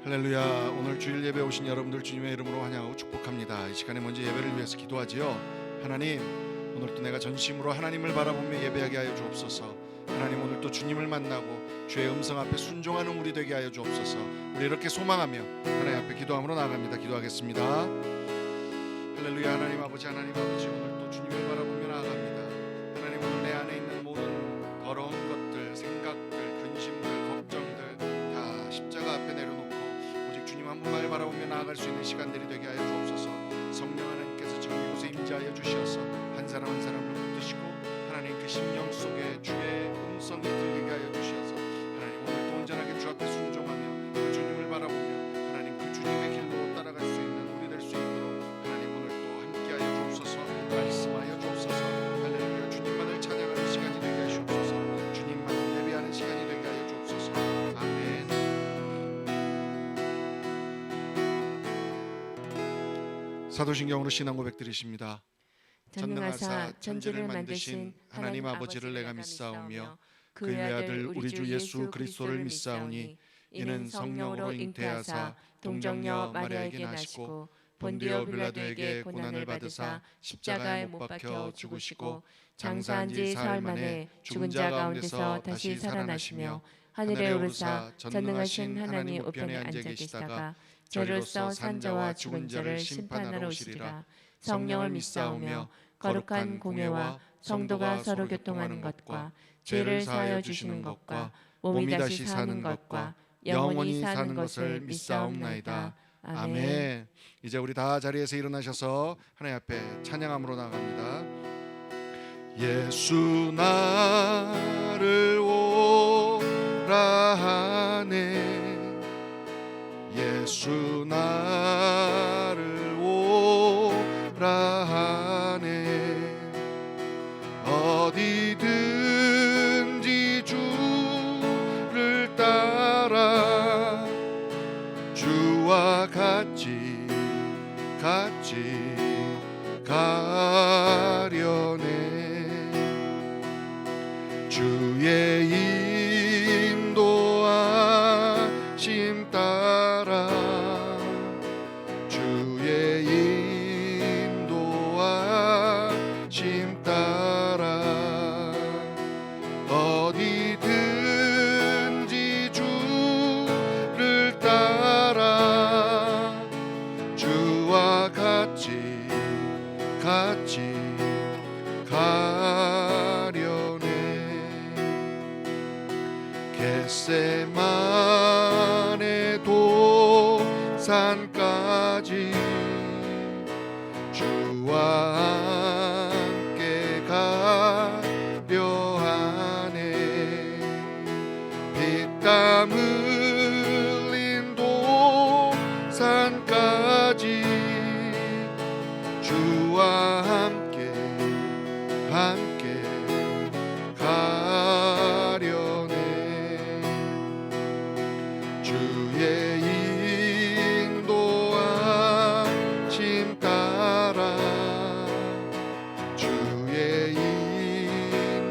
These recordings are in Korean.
할렐루야. 오늘 주일 예배 오신 여러분들 주님의 이름으로 환영하고 축복합니다. 이 시간에 먼저 예배를 위해서 기도하지요. 하나님, 오늘도 내가 전심으로 하나님을 바라보며 예배하게 하여 주옵소서. 하나님, 오늘도 주님을 만나고 주의 음성 앞에 순종하는 우리 되게 하여 주옵소서. 우리 이렇게 소망하며 하나님 앞에 기도함으로 나아갑니다. 기도하겠습니다. 할렐루야. 하나님 아버지, 오늘도 주님을 바라보며 나아갑니다. 하나님, 오늘 내 안에 있는 모든 더러운 것들, 생각들, 근심들, 걱정들 다 십자가 앞에 내려놓고 주님 한 분만을 바라보며 나아갈 수 있는 시간들이 되게 하여 주옵소서. 성령 하나님께서 지금 이곳에 임재하여 주셔서 한 사람 한 사람을 붙드시고 하나님 그 심령 속에 주의 음성이 들리게 하여 주셔서 하나님 오늘도 온전하게 주 앞에 순종하며 그 주님을 바라보며 하나님 그 주님의 길로 따라갈 수 있는 우리 될 수 있도록 하나님 오늘도 함께하여 주옵소서. 말씀하여 주옵소서. 할렐루야. 주님만을 찬양하는 시간이 되게 하시옵소서. 주님만을 예배하는 시간이 되게 하여 주옵소서. 아멘. 사도신경으로 신앙 고백 드리십니다. 전능하사 천지를 만드신 하나님 아버지를 내가 믿사오며 그의 아들 우리 주 예수 그리스도를 믿사오니 이는 성령으로 잉태하사 동정녀 마리아에게 나시고 본디오 빌라도에게 고난을 받으사 십자가에 못 박혀 죽으시고 장사한 지 사흘 만에 죽은 자 가운데서 다시 살아나시며 하늘에 오르사 전능하신 하나님 우편에 앉아 계시다가 저리로서 산 자와 죽은 자를 심판하러 오시리라. 성령을 믿사오며 거룩한 공회와 성도가 서로 교통하는 것과 죄를 사하여 주시는 것과 몸이 다시 사는 것과 영원히 사는 것을 믿사옵나이다. 아멘. 이제 우리 다 자리에서 일어나셔서 하나님 앞에 찬양함으로 나갑니다. 예수 나를 오라 하네. 예수 나를 오라 하네. 어디든지 주를 따라 주와 같이 가려네. 주의 인도하심 따라 주의 인도하심 따라 어디든지 주를 따라 주와 같이 가려네. 겟세마네 도산까지 주와 함께 가려 하네. 피땀 흘린 도산까지 주와 함께 가려네. 주의 인도하심 따라 주의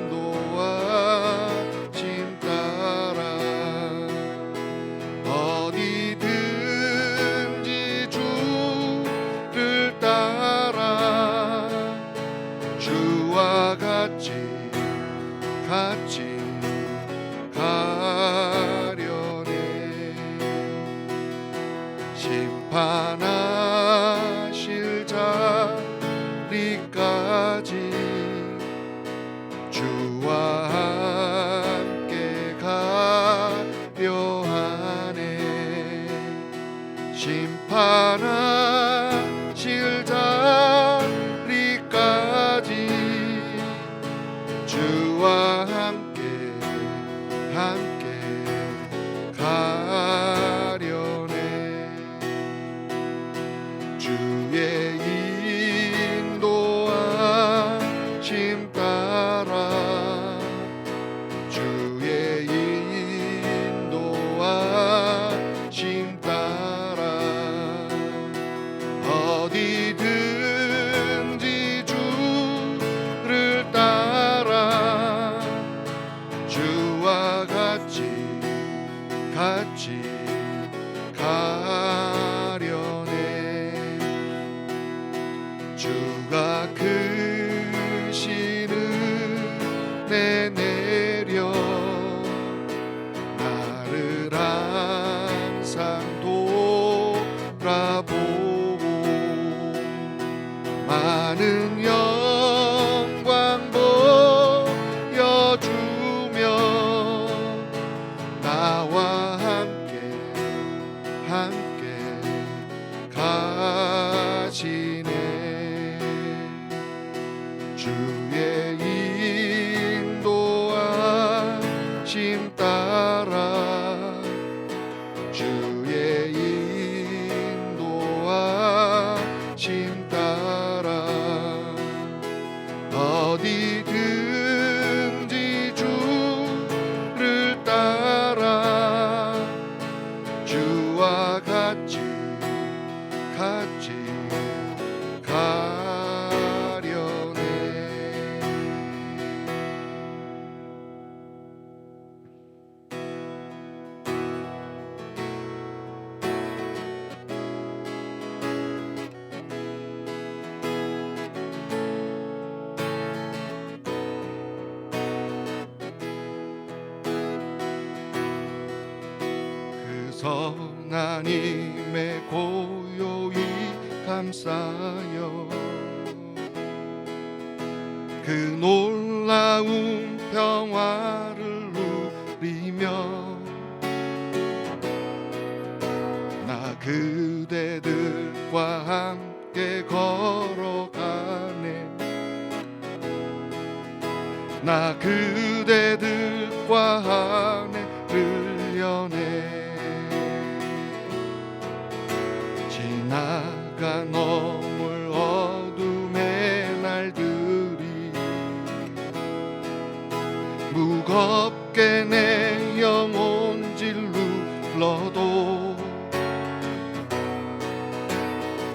인도하심 따라 어디든지 주를 따라 주와 같이 가려네. 심판하실 자리까지 주와 함께 가려 하네. 심판하실 자리까지 주와 함께 가려네. 주의 인도하심 따라 주의 인도하심 따라 어디든지 주를 따라 주와 같이 가려네. 주가 크신 은혜 내려 나를 항상 돌아보고 많은 영광 보여주며 나와 함께 가시네. 주의 인도하심 따라 주의 인도하심 따라 어디든지 주를 따라 주와 같이 가려네. 그 선한 힘에 고요히 감싸여 그 놀라운 평화를 누리며 나 그대들과 함께 걸어가네. 나 그대들과 하늘을 여네. 지나가 넘을 어둠의 날들이 무겁게 내 영혼 질러도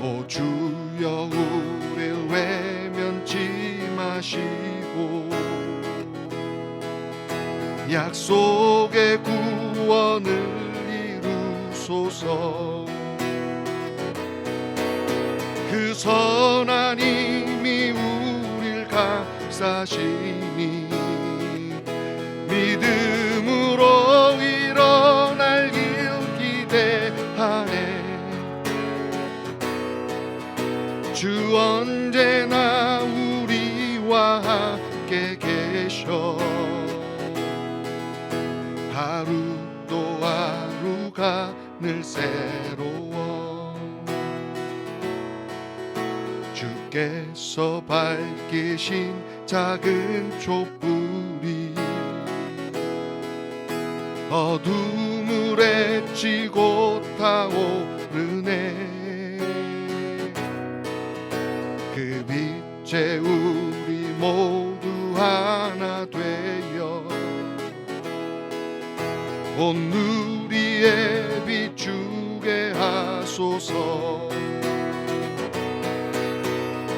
오 주여 우릴 외면치 마시고 약속의 구원을 이루소서. 그 선한 힘이 우릴 감싸시니 믿음으로 일어날 길 기대하네. 주 언제나 우리와 함께 계셔 하루 또 하루가 늘 새로워. 주께서 밝히신 작은 촛불이 어둠을 헤치고 타오르네. 그 빛에 우리 모두 하나 되어 온 누리에 비추게 하소서.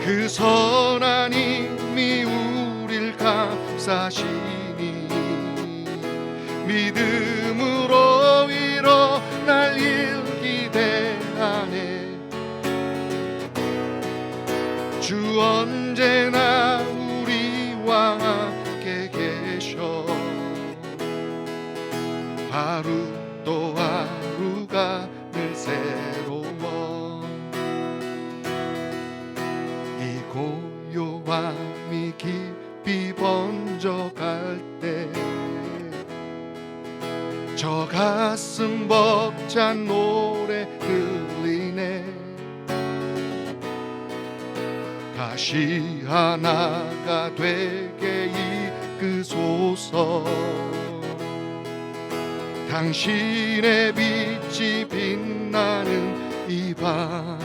그 선한 힘이 우릴 감싸시니 믿음으로 일어날 일 기대하네. 주 언제나 우리와 함께 계셔 하루 또 하루가 늘 새로워. 이 고요함이 깊이 번져갈 때 저 가슴 벅찬 노래 들리네. 다시 하나가 되게 이끄소서. 당신의 빛이 빛나는 이 밤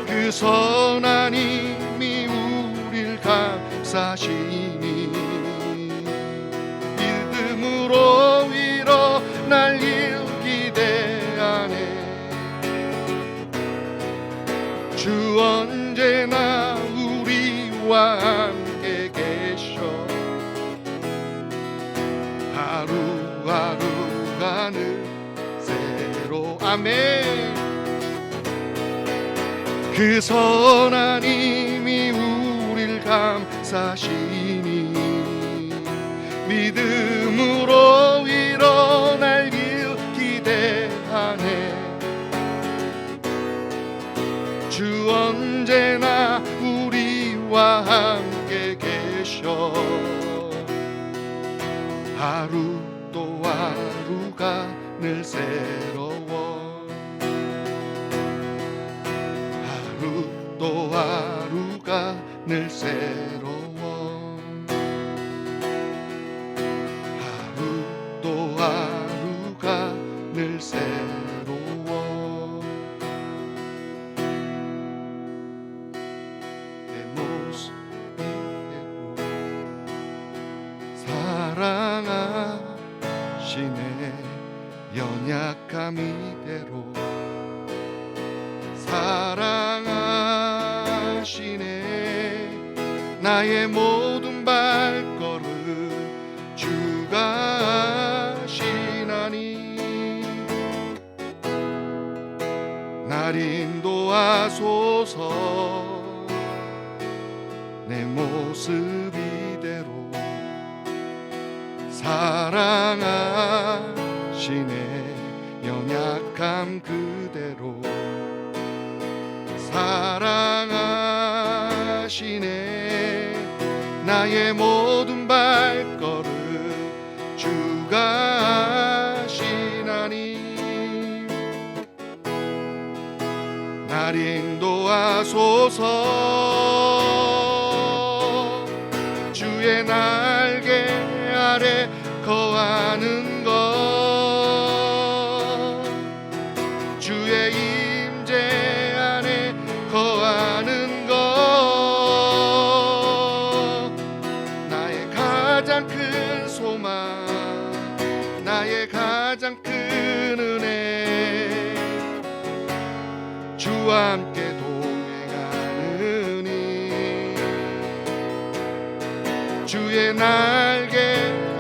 그 선한 힘이 우릴 감싸시니 믿음으로 일어날 일 기대하네. 주 언제나 우리와 함께 계셔 하루하루가 늘 그대로 아멘. 그 선한 힘이 우릴 감싸시니 믿음으로 일어날 길 기대하네. 주 언제나 우리와 함께 계셔. 하루 또 하루가 늘 새로워. 하루 또 하루가 늘 새로워. 하루 또 하루가 늘 새로워. 내 모습 이대로 사랑하시네. 연약함 이대로 사랑하시네. 나의 모든 발걸음 주가 하시나니 날 인도하소서. 내 모습 이대로 사랑하시네. 연약함 그대로 사랑하시네. 나의 모든 발걸음 주가 하시나니 날 인도하소서. 주의 날개 아래 거하는 것, 주의 임재 안에 거하는 것, 나의 가장 큰 소망, 나의 가장 큰 은혜. 주와 함께 동행하느니 주의 날개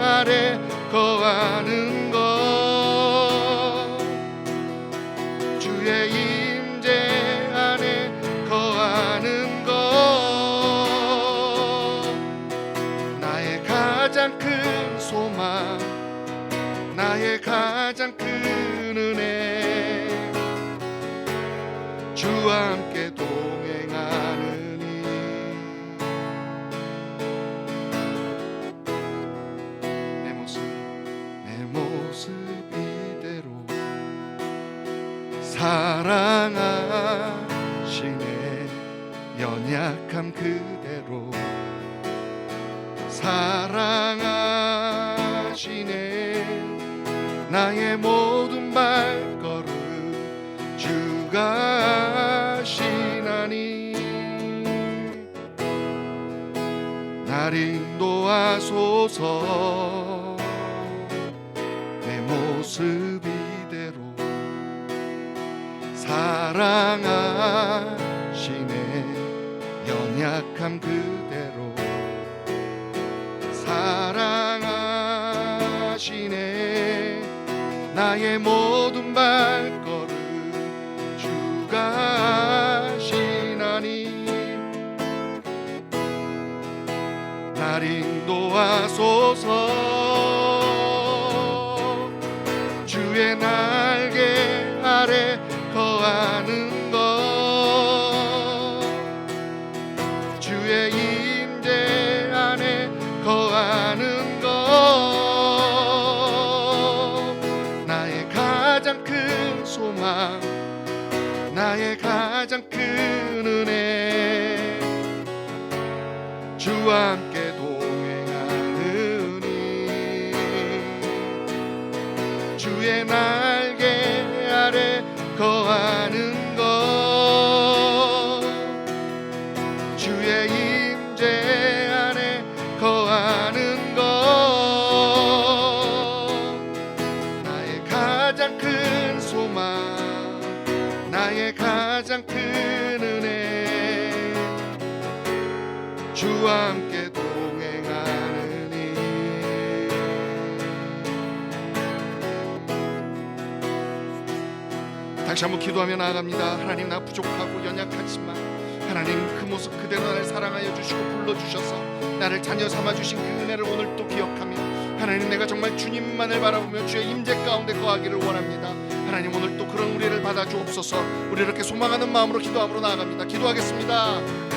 아래 거하는 것, 주의 임재 안에 거하는 것, 나의 가장 큰 소망, 나의 가장 큰 은혜. 주와 함께 동행하느니 내 모습 이대로 사랑하시네. 연약함 그대로 사랑하시네. 나의 모든 발걸음 주가 하시나니 날 인도하소서. 내 모습 이대로 사랑하시네. 연약함 그대로 사랑하시네. 나의 모든 발걸음 주가 하시나니 날 인도하소서. 주의 날개 아래 거하는 것, 주의 임재 안에 거하는 것, 나의 가장 큰 소망, 나의 가장 큰 은혜. 주와 함께 동행하느니 주의 날개 아래 거하는 것, 주의 임재 안에 거하는 것, 나의 가장 큰 소망, 나의 가장 큰 은혜. 주와 함께 동행하느니 다시 한번 기도하며 나아갑니다. 하나님, 나 부족하고 연약하지만 하나님, 그 모습 그대로 나를 사랑하여 주시고 불러주셔서 나를 자녀 삼아주신 그 은혜를 오늘 또 기억하며 하나님, 내가 정말 주님만을 바라보며 주의 임재 가운데 거하기를 원합니다. 하나님, 오늘 또 그런 우리를 받아주옵소서. 우리 이렇게 소망하는 마음으로 기도함으로 나아갑니다. 기도하겠습니다.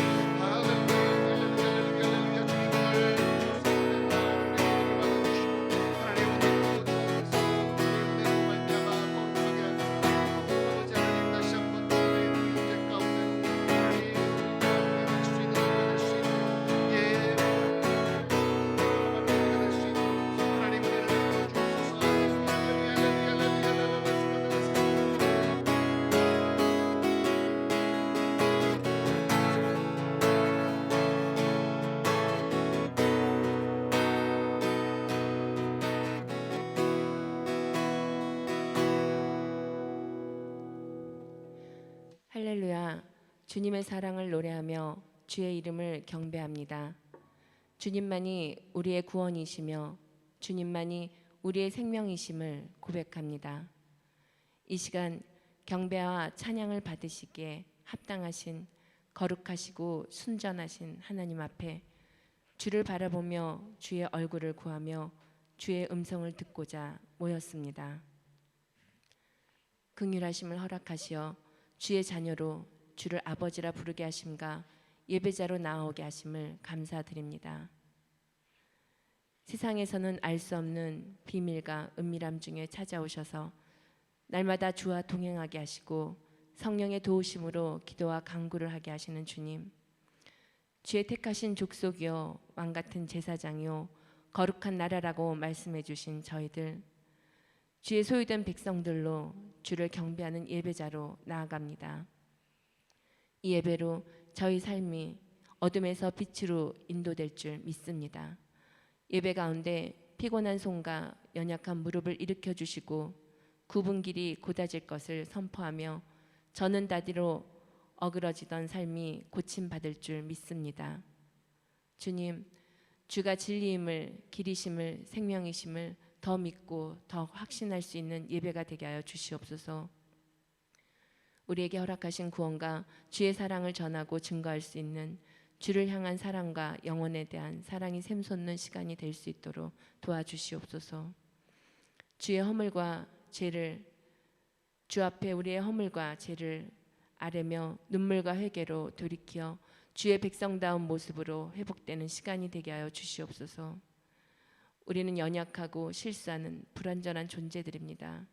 할렐루야. 주님의 사랑을 노래하며 주의 이름을 경배합니다. 주님만이 우리의 구원이시며 주님만이 우리의 생명이심을 고백합니다. 이 시간 경배와 찬양을 받으시기에 합당하신 거룩하시고 순전하신 하나님 앞에 주를 바라보며 주의 얼굴을 구하며 주의 음성을 듣고자 모였습니다. 긍휼하심을 허락하시어 주의 자녀로 주를 아버지라 부르게 하심과 예배자로 나아오게 하심을 감사드립니다. 세상에서는 알 수 없는 비밀과 은밀함 중에 찾아오셔서 날마다 주와 동행하게 하시고 성령의 도우심으로 기도와 간구를 하게 하시는 주님, 주의 택하신 족속이요 왕같은 제사장이요 거룩한 나라라고 말씀해 주신 저희들, 주의 소유된 백성들로 주를 경배하는 예배자로 나아갑니다. 이 예배로 저희 삶이 어둠에서 빛으로 인도될 줄 믿습니다. 예배 가운데 피곤한 손과 연약한 무릎을 일으켜 주시고 굽은 길이 곧아질 것을 선포하며 저는 다리로 어그러지던 삶이 고침받을 줄 믿습니다. 주님, 주가 진리임을, 길이심을, 생명이심을 더 믿고 더 확신할 수 있는 예배가 되게 하여 주시옵소서. 우리에게 허락하신 구원과 주의 사랑을 전하고 증거할 수 있는 주를 향한 사랑과 영혼에 대한 사랑이 샘솟는 시간이 될 수 있도록 도와주시옵소서. 주의 허물과 죄를, 주 앞에 우리의 허물과 죄를 아뢰며 눈물과 회개로 돌이켜 주의 백성다운 모습으로 회복되는 시간이 되게 하여 주시옵소서. 우리는 연약하고 실수하는 불완전한 존재들입니다.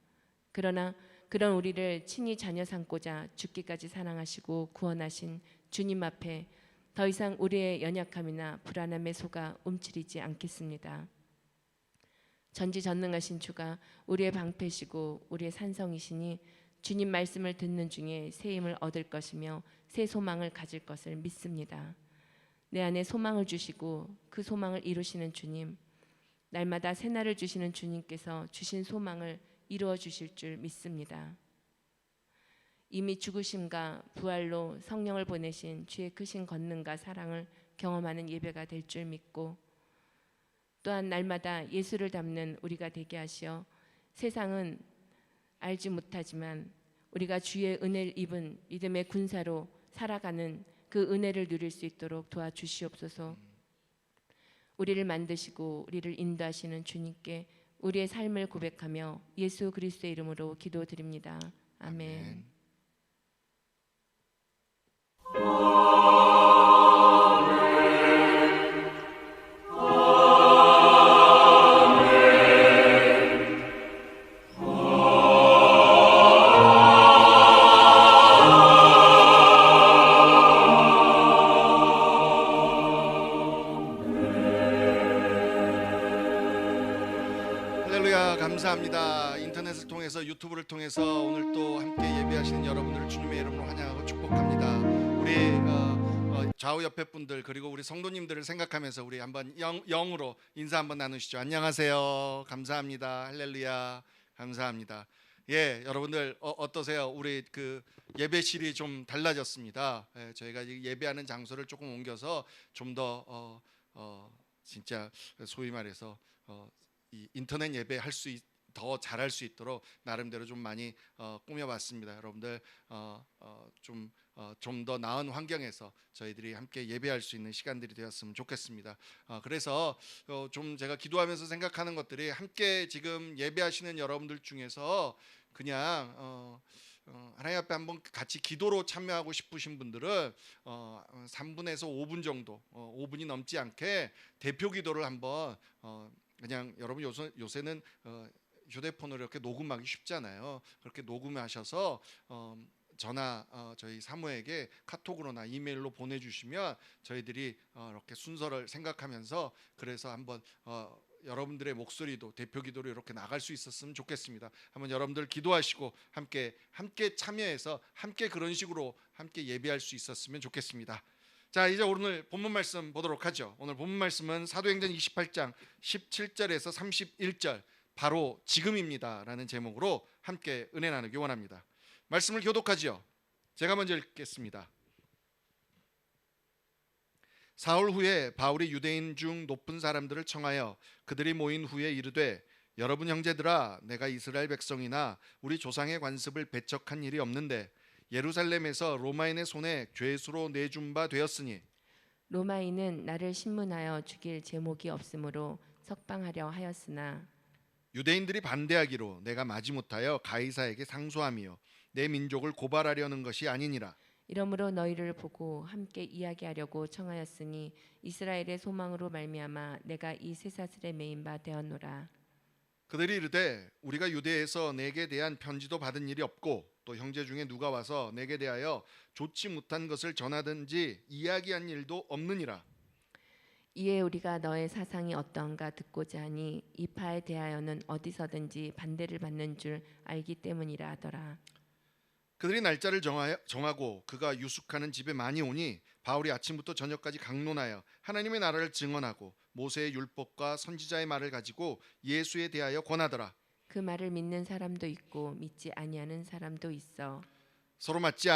그러나 그런 우리를 친히 자녀 삼고자 죽기까지 사랑하시고 구원하신 주님 앞에 더 이상 우리의 연약함이나 불안함에 속아 움츠리지 않겠습니다. 전지전능하신 주가 우리의 방패시고 우리의 산성이시니 주님 말씀을 듣는 중에 새 힘을 얻을 것이며 새 소망을 가질 것을 믿습니다. 내 안에 소망을 주시고 그 소망을 이루시는 주님, 날마다 새날을 주시는 주님께서 주신 소망을 이루어 주실 줄 믿습니다. 이미 죽으심과 부활로 성령을 보내신 주의 크신 권능과 사랑을 경험하는 예배가 될 줄 믿고, 또한 날마다 예수를 닮는 우리가 되게 하시어 세상은 알지 못하지만 우리가 주의 은혜를 입은 믿음의 군사로 살아가는 그 은혜를 누릴 수 있도록 도와주시옵소서. 우리를 만드시고 우리를 인도하시는 주님께 우리의 삶을 고백하며 예수 그리스도의 이름으로 기도드립니다. 아멘. 할렐루야, 감사합니다. 인터넷을 통해서, 유튜브를 통해서 오늘 또 함께 예배하시는 여러분들을 주님의 이름으로 환영하고 축복합니다. 우리 좌우 옆에 분들 그리고 우리 성도님들을 생각하면서 우리 한번 영으로 인사 한번 나누시죠. 안녕하세요. 감사합니다. 할렐루야. 감사합니다. 예, 여러분들 어떠세요? 우리 그 예배실이 좀 달라졌습니다. 예, 저희가 예배하는 장소를 조금 옮겨서 좀 더 진짜 소위 말해서 이 인터넷 예배 할 수 더 잘할 수 있도록 나름대로 좀 많이 꾸며봤습니다. 여러분들 좀 더 나은 환경에서 저희들이 함께 예배할 수 있는 시간들이 되었으면 좋겠습니다. 그래서 좀 제가 기도하면서 생각하는 것들이 함께 지금 예배하시는 여러분들 중에서 그냥 하나님 앞에 한번 같이 기도로 참여하고 싶으신 분들은 3분에서 5분 정도, 5분이 넘지 않게 대표 기도를 한번 그냥 여러분 요새는 휴대폰으로 이렇게 녹음하기 쉽잖아요. 그렇게 녹음하셔서 저나 저희 사모에게 카톡으로나 이메일로 보내주시면 저희들이 이렇게 순서를 생각하면서 그래서 한번 여러분들의 목소리도 대표 기도로 이렇게 나갈 수 있었으면 좋겠습니다. 한번 여러분들 기도하시고 함께 참여해서 함께 그런 식으로 함께 예배할 수 있었으면 좋겠습니다. 자, 이제 오늘 본문 말씀 보도록 하죠. 오늘 본문 말씀은 사도행전 28장 17절에서 31절 바로 지금입니다라는 제목으로 함께 은혜 나누기 원합니다. 말씀을 교독하지요. 제가 먼저 읽겠습니다. 사흘 후에 바울이 유대인 중 높은 사람들을 청하여 그들이 모인 후에 이르되 여러분 형제들아 내가 이스라엘 백성이나 우리 조상의 관습을 배척한 일이 없는데 예루살렘에서 로마인의 손에 죄수로 내준 바 되었으니 로마인은 나를 신문하여 죽일 제목이 없으므로 석방하려 하였으나 유대인들이 반대하기로 내가 마지못하여 가이사에게 상소함이요 내 민족을 고발하려는 것이 아니니라. 이러므로 너희를 보고 함께 이야기하려고 청하였으니 이스라엘의 소망으로 말미암아 내가 이 쇠사슬에 매인 바 되었노라. 그들이 이르되 우리가 유대에서 내게 대한 편지도 받은 일이 없고 또 형제 중에 누가 와서 내게 대하여 좋지 못한 것을 전하든지 이야기한 일도 없느니라. 이에 우리가 너의 사상이 어떠한가 듣고자 하니 이 파에 대하여는 어디서든지 반대를 받는 줄 알기 때문이라 하더라. 그들이 날짜를 정하고 그가 유숙하는 집에 많이 오니 바울이 아침부터 저녁까지 강론하여 하나님의 나라를 증언하고 모세의 율법과 선지자의 말을 가지고 예수에 대하여 권하더라. 그 말을 믿는 사람도 있고 믿지 아니하는 사람도 있어. 서로 맞지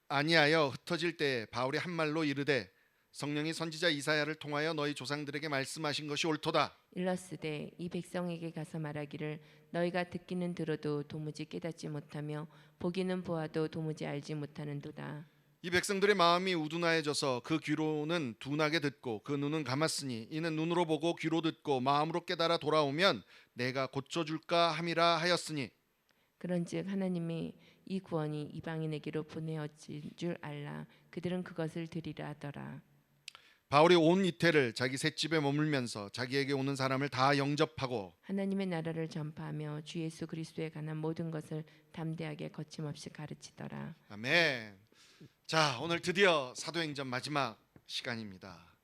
아니하여 흩어질 때에 바울이 한 말로 이르되 성령이 선지자 이사야를 통하여 너희 조상들에게 말씀하신 것이 옳도다. 일러스되 이 백성에게 가서 말하기를 너희가 듣기는 들어도 도무지 깨닫지 못하며 보기는 보아도 도무지 알지 못하는도다. 이 백성들의 마음이 우둔하여져서 그 귀로는 둔하게 듣고 그 눈은 감았으니 이는 눈으로 보고 귀로 듣고 마음으로 깨달아 돌아오면 내가 고쳐줄까 함이라 하였으니 그런즉 하나님이 이 구원이 이방인에게로 보내어진 줄 알라. 그들은 그것을 들으라 하더라. 바울이 온 이태를 자기 셋집에 머물면서 자기에게 오는 사람을 다 영접하고 하나님의 나라를 전파하며 주 예수 그리스도에 관한 모든 것을 담대하게 거침없이 가르치더라. 아멘. 자, 오늘 드디어 사도행전 마지막 시간입니다.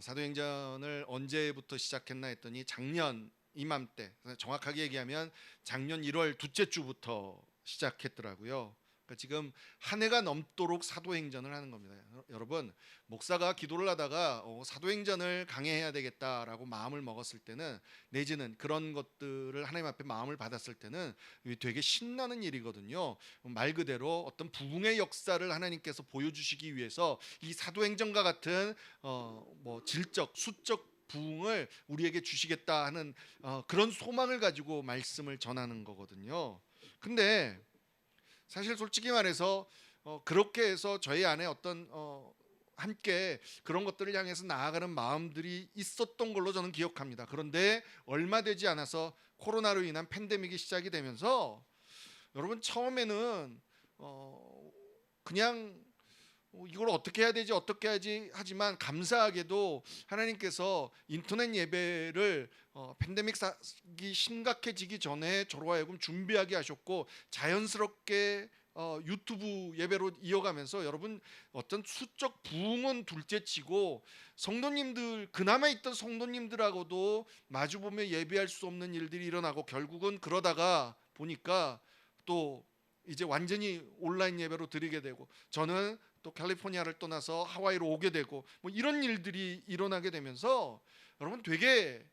사도행전을 언제부터 시작했나 했더니 작년 이맘때, 정확하게 얘기하면 작년 1월 둘째 주부터 시작했더라고요. 그러니까 지금 한 해가 넘도록 사도행전을 하는 겁니다. 여러분, 목사가 기도를 하다가 사도행전을 강해해야 되겠다라고 마음을 먹었을 때는, 내지는 그런 것들을 하나님 앞에 마음을 받았을 때는 되게 신나는 일이거든요. 말 그대로 어떤 부흥의 역사를 하나님께서 보여주시기 위해서 이 사도행전과 같은 질적, 수적 부흥을 우리에게 주시겠다 하는 그런 소망을 가지고 말씀을 전하는 거거든요. 근데 사실 솔직히 말해서 그렇게 해서 저희 안에 어떤 함께 그런 것들을 향해서 나아가는 마음들이 있었던 걸로 저는 기억합니다. 그런데 얼마 되지 않아서 코로나로 인한 팬데믹이 시작이 되면서 여러분 처음에는 그냥 이걸 어떻게 해야 되지 어떻게 해야지 하지만 감사하게도 하나님께서 인터넷 예배를 팬데믹이 심각해지기 전에 저로 하여금 준비하게 하셨고 자연스럽게 유튜브 예배로 이어가면서 여러분 어떤 수적 부흥은 둘째치고 성도님들 그나마 있던 성도님들하고도 마주보며 예배할 수 없는 일들이 일어나고 결국은 그러다가 보니까 또 이제 완전히 온라인 예배로 드리게 되고 저는 또 캘리포니아를 떠나서 하와이로 오게 되고 뭐 이런 일들이 일어나게 되면서 여러분 되게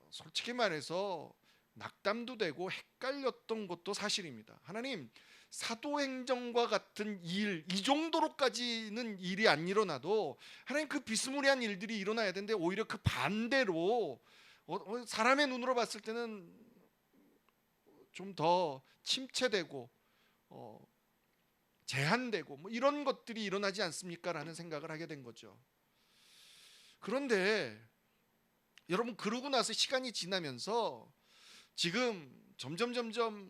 솔직히 말해서 낙담도 되고 헷갈렸던 것도 사실입니다. 하나님 사도행전과 같은 일 이 정도로까지는 일이 안 일어나도 하나님 그 비스무리한 일들이 일어나야 되는데 오히려 그 반대로 사람의 눈으로 봤을 때는 좀 더 침체되고 제한되고 뭐 이런 것들이 일어나지 않습니까? 라는 생각을 하게 된 거죠. 그런데 여러분, 그러고 나서 시간이 지나면서 지금 점점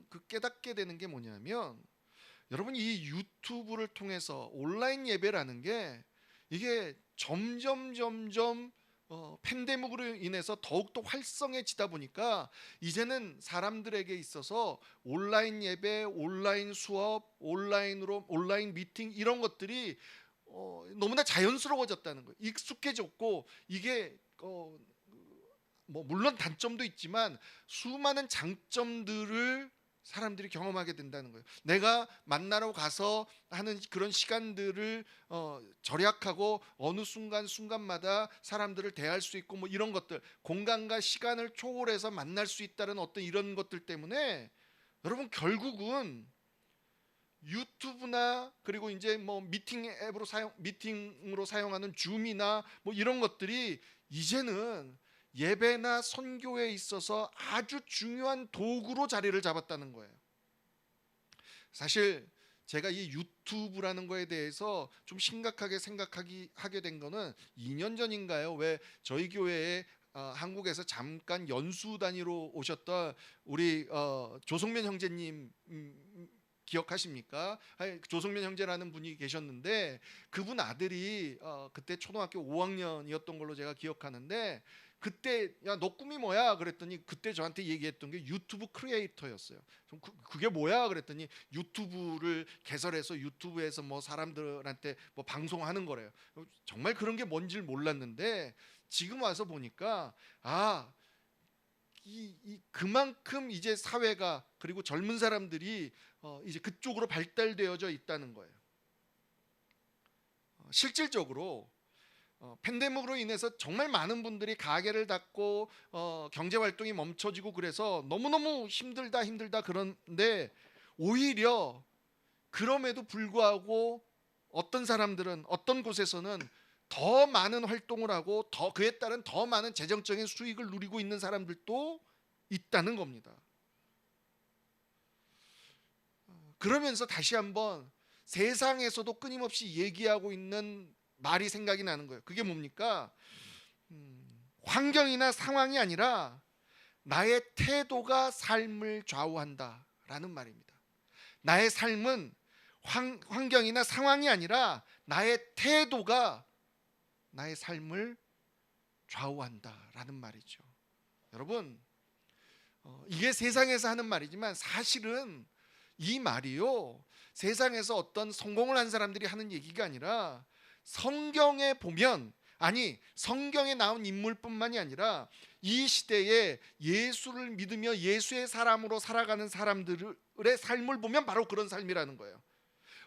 그 깨닫게 되는 게 뭐냐면, 여러분, 이 유튜브를 통해서 온라인 예배라는 게 이게 점점 팬데믹으로 인해서 더욱더 활성해지다 보니까 이제는 사람들에게 있어서 온라인 예배, 온라인 수업, 온라인 미팅 이런 것들이 너무나 자연스러워졌다는 거예요. 익숙해졌고 이게 뭐 물론 단점도 있지만 수많은 장점들을 사람들이 경험하게 된다는 거예요. 내가 만나러 가서 하는 그런 시간들을 절약하고 어느 순간마다 사람들을 대할 수 있고 뭐 이런 것들, 공간과 시간을 초월해서 만날 수 있다는 어떤 이런 것들 때문에 여러분, 결국은 유튜브나 그리고 이제 뭐 미팅으로 사용하는 줌이나 뭐 이런 것들이 이제는 예배나 선교에 있어서 아주 중요한 도구로 자리를 잡았다는 거예요. 사실 제가 이 유튜브라는 거에 대해서 좀 심각하게 하게 된 거는 2년 전인가요? 왜 저희 교회에 한국에서 잠깐 연수 다니러 오셨던 우리 조성면 형제님 기억하십니까? 조성면 형제라는 분이 계셨는데 그분 아들이 그때 초등학교 5학년이었던 걸로 제가 기억하는데, 그때 야 너 꿈이 뭐야? 그랬더니 그때 저한테 얘기했던 게 유튜브 크리에이터였어요. 그게 뭐야? 그랬더니 유튜브를 개설해서 유튜브에서 뭐 사람들한테 뭐 방송하는 거래요. 정말 그런 게 뭔지를 몰랐는데 지금 와서 보니까 그만큼 이제 사회가 그리고 젊은 사람들이 이제 그쪽으로 발달되어져 있다는 거예요. 실질적으로 팬데믹으로 인해서 정말 많은 분들이 가게를 닫고 경제 활동이 멈춰지고 그래서 너무너무 힘들다 그런데, 오히려 그럼에도 불구하고 어떤 사람들은 어떤 곳에서는 더 많은 활동을 하고 그에 따른 더 많은 재정적인 수익을 누리고 있는 사람들도 있다는 겁니다. 그러면서 다시 한번 세상에서도 끊임없이 얘기하고 있는 말이 생각이 나는 거예요. 그게 뭡니까? 환경이나 상황이 아니라 나의 태도가 삶을 좌우한다라는 말입니다. 나의 삶은 환경이나 상황이 아니라 나의 태도가 나의 삶을 좌우한다라는 말이죠. 여러분, 이게 세상에서 하는 말이지만 사실은 이 말이요, 세상에서 어떤 성공을 한 사람들이 하는 얘기가 아니라 성경에 보면, 성경에 나온 인물뿐만이 아니라 이 시대에 예수를 믿으며 예수의 사람으로 살아가는 사람들의 삶을 보면 바로 그런 삶이라는 거예요.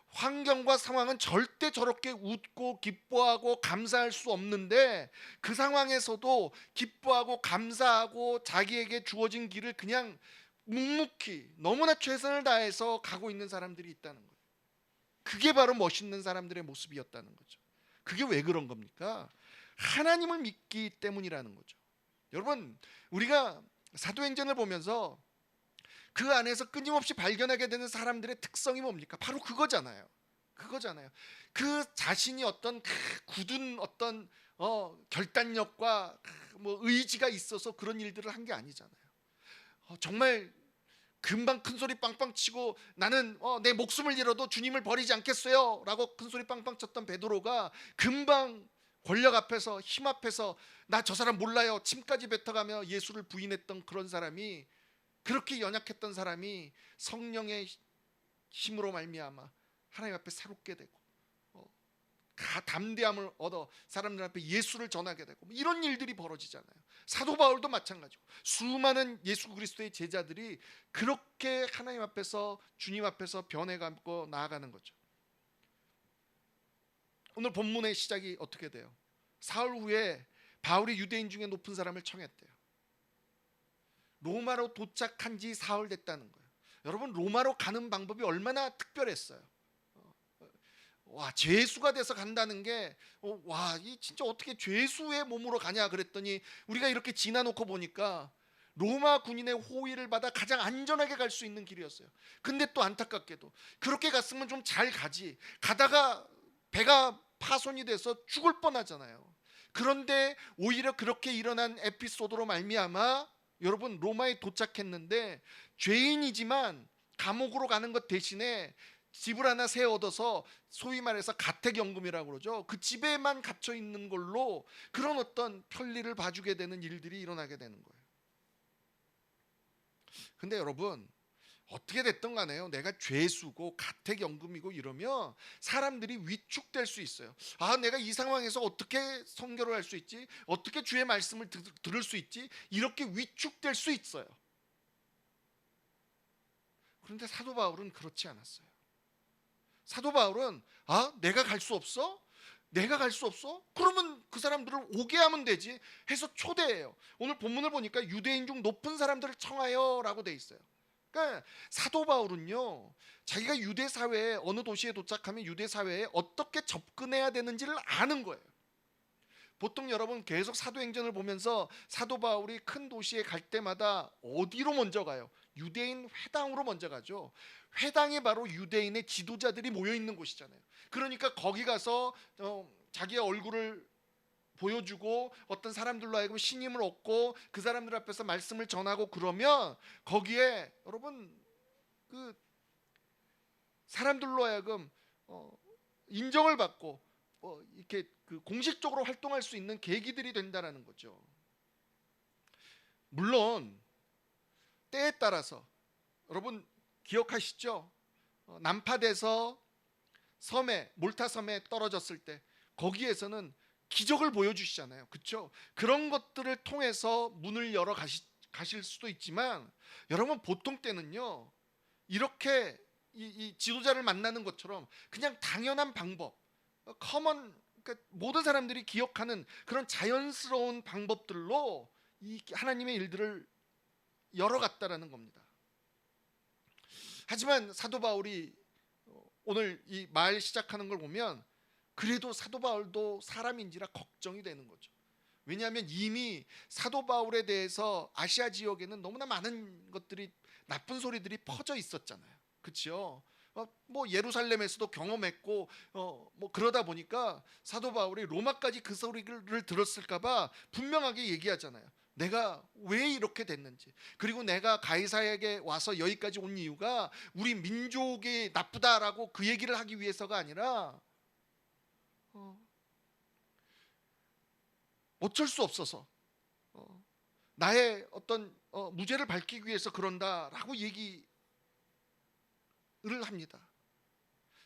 환경과 상황은 절대 저렇게 웃고 기뻐하고 감사할 수 없는데 그 상황에서도 기뻐하고 감사하고 자기에게 주어진 길을 그냥 묵묵히 너무나 최선을 다해서 가고 있는 사람들이 있다는 거예요. 그게 바로 멋있는 사람들의 모습이었다는 거죠. 그게 왜 그런 겁니까? 하나님을 믿기 때문이라는 거죠. 여러분, 우리가 사도행전을 보면서 그 안에서 끊임없이 발견하게 되는 사람들의 특성이 뭡니까? 바로 그거잖아요. 그 자신이 어떤 굳은 어떤 결단력과 뭐 의지가 있어서 그런 일들을 한 게 아니잖아요. 정말 금방 큰소리 빵빵 치고 나는 내 목숨을 잃어도 주님을 버리지 않겠어요 라고 큰소리 빵빵 쳤던 베드로가 금방 권력 앞에서, 힘 앞에서 나 저 사람 몰라요 침까지 뱉어가며 예수를 부인했던 그런 사람이, 그렇게 연약했던 사람이 성령의 힘으로 말미암아 하나님 앞에 새롭게 되고 담대함을 얻어 사람들 앞에 예수를 전하게 되고 이런 일들이 벌어지잖아요. 사도 바울도 마찬가지고 수많은 예수 그리스도의 제자들이 그렇게 하나님 앞에서, 주님 앞에서 변해가고 나아가는 거죠. 오늘 본문의 시작이 어떻게 돼요? 사흘 후에 바울이 유대인 중에 높은 사람을 청했대요. 로마로 도착한 지 사흘 됐다는 거예요. 여러분, 로마로 가는 방법이 얼마나 특별했어요. 와, 죄수가 돼서 간다는 게 와, 이 진짜 어떻게 죄수의 몸으로 가냐 그랬더니 우리가 이렇게 지나놓고 보니까 로마 군인의 호위를 받아 가장 안전하게 갈 수 있는 길이었어요. 근데 또 안타깝게도 그렇게 갔으면 좀 잘 가지, 가다가 배가 파손이 돼서 죽을 뻔하잖아요. 그런데 오히려 그렇게 일어난 에피소드로 말미암아 여러분, 로마에 도착했는데 죄인이지만 감옥으로 가는 것 대신에 집을 하나 새 얻어서 소위 말해서 가택연금이라고 그러죠. 그 집에만 갇혀 있는 걸로 그런 어떤 편리를 봐주게 되는 일들이 일어나게 되는 거예요. 근데 여러분, 어떻게 됐든 간에요, 내가 죄수고 가택연금이고 이러면 사람들이 위축될 수 있어요. 아, 내가 이 상황에서 어떻게 선교를 할 수 있지? 어떻게 주의 말씀을 들을 수 있지? 이렇게 위축될 수 있어요. 그런데 사도 바울은 그렇지 않았어요. 사도 바울은 내가 갈 수 없어? 내가 갈 수 없어? 그러면 그 사람들을 오게 하면 되지 해서 초대해요. 오늘 본문을 보니까 유대인 중 높은 사람들을 청하여라고 돼 있어요. 그러니까 사도 바울은요, 자기가 유대 사회에 어느 도시에 도착하면 유대 사회에 어떻게 접근해야 되는지를 아는 거예요. 보통 여러분 계속 사도행전을 보면서 사도 바울이 큰 도시에 갈 때마다 어디로 먼저 가요? 유대인 회당으로 먼저 가죠. 회당이 바로 유대인의 지도자들이 모여 있는 곳이잖아요. 그러니까 거기 가서 자기의 얼굴을 보여주고 어떤 사람들로 하여금 신임을 얻고 그 사람들 앞에서 말씀을 전하고 그러면 거기에 여러분 그 사람들로 하여금 인정을 받고 이렇게 그 공식적으로 활동할 수 있는 계기들이 된다라는 거죠. 물론 때에 따라서 여러분 기억하시죠? 난파돼서 섬에 몰타 섬에 떨어졌을 때 거기에서는 기적을 보여주시잖아요. 그렇죠? 그런 것들을 통해서 문을 열어 가실 수도 있지만 여러분 보통 때는요, 이렇게 이 지도자를 만나는 것처럼 그냥 당연한 방법, 커먼, 그러니까 모든 사람들이 기억하는 그런 자연스러운 방법들로 이 하나님의 일들을 열어갔다라는 겁니다. 하지만 사도 바울이 오늘 이 말 시작하는 걸 보면 그래도 사도 바울도 사람인지라 걱정이 되는 거죠. 왜냐하면 이미 사도 바울에 대해서 아시아 지역에는 너무나 많은 것들이, 나쁜 소리들이 퍼져 있었잖아요. 그렇죠? 뭐 예루살렘에서도 경험했고 뭐 그러다 보니까 사도 바울이 로마까지 그 소리를 들었을까봐 분명하게 얘기하잖아요. 내가 왜 이렇게 됐는지, 그리고 내가 가이사에게 와서 여기까지 온 이유가 우리 민족이 나쁘다라고 그 얘기를 하기 위해서가 아니라 어쩔 수 없어서 나의 어떤 무죄를 밝히기 위해서 그런다라고 얘기를 합니다.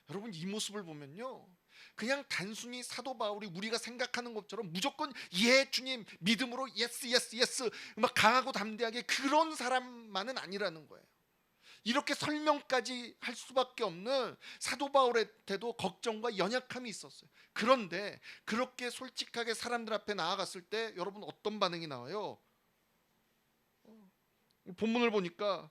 여러분 이 모습을 보면요, 그냥 단순히 사도 바울이 우리가 생각하는 것처럼 무조건 예 주님 믿음으로 예스 예스 예스 막 강하고 담대하게 그런 사람만은 아니라는 거예요. 이렇게 설명까지 할 수밖에 없는 사도 바울한테도 걱정과 연약함이 있었어요. 그런데 그렇게 솔직하게 사람들 앞에 나아갔을 때 여러분 어떤 반응이 나와요? 본문을 보니까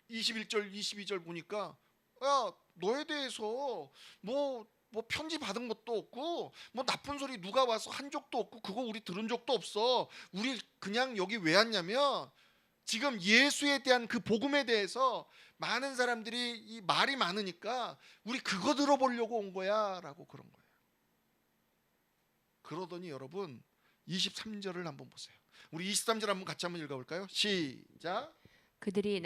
21절 22절 보니까 야, 너에 대해서 뭐 편지 받은 것도 없고 뭐 나쁜 소리 누가 와서 한 적도 없고 그거 우리 들은 적도 없어. 우리 그냥 여기 왜 왔냐면 지금 예수에 대한 그 복음에 대해서 많은 사람들이 이 말이 많으니까 우리 그거 들어보려고 온 거야 라고 그런 거예요. 그러더니 여러분 23절을 한번 보세요. 우리 23절 한번 같이 한번 읽어볼까요? 시작. 그들이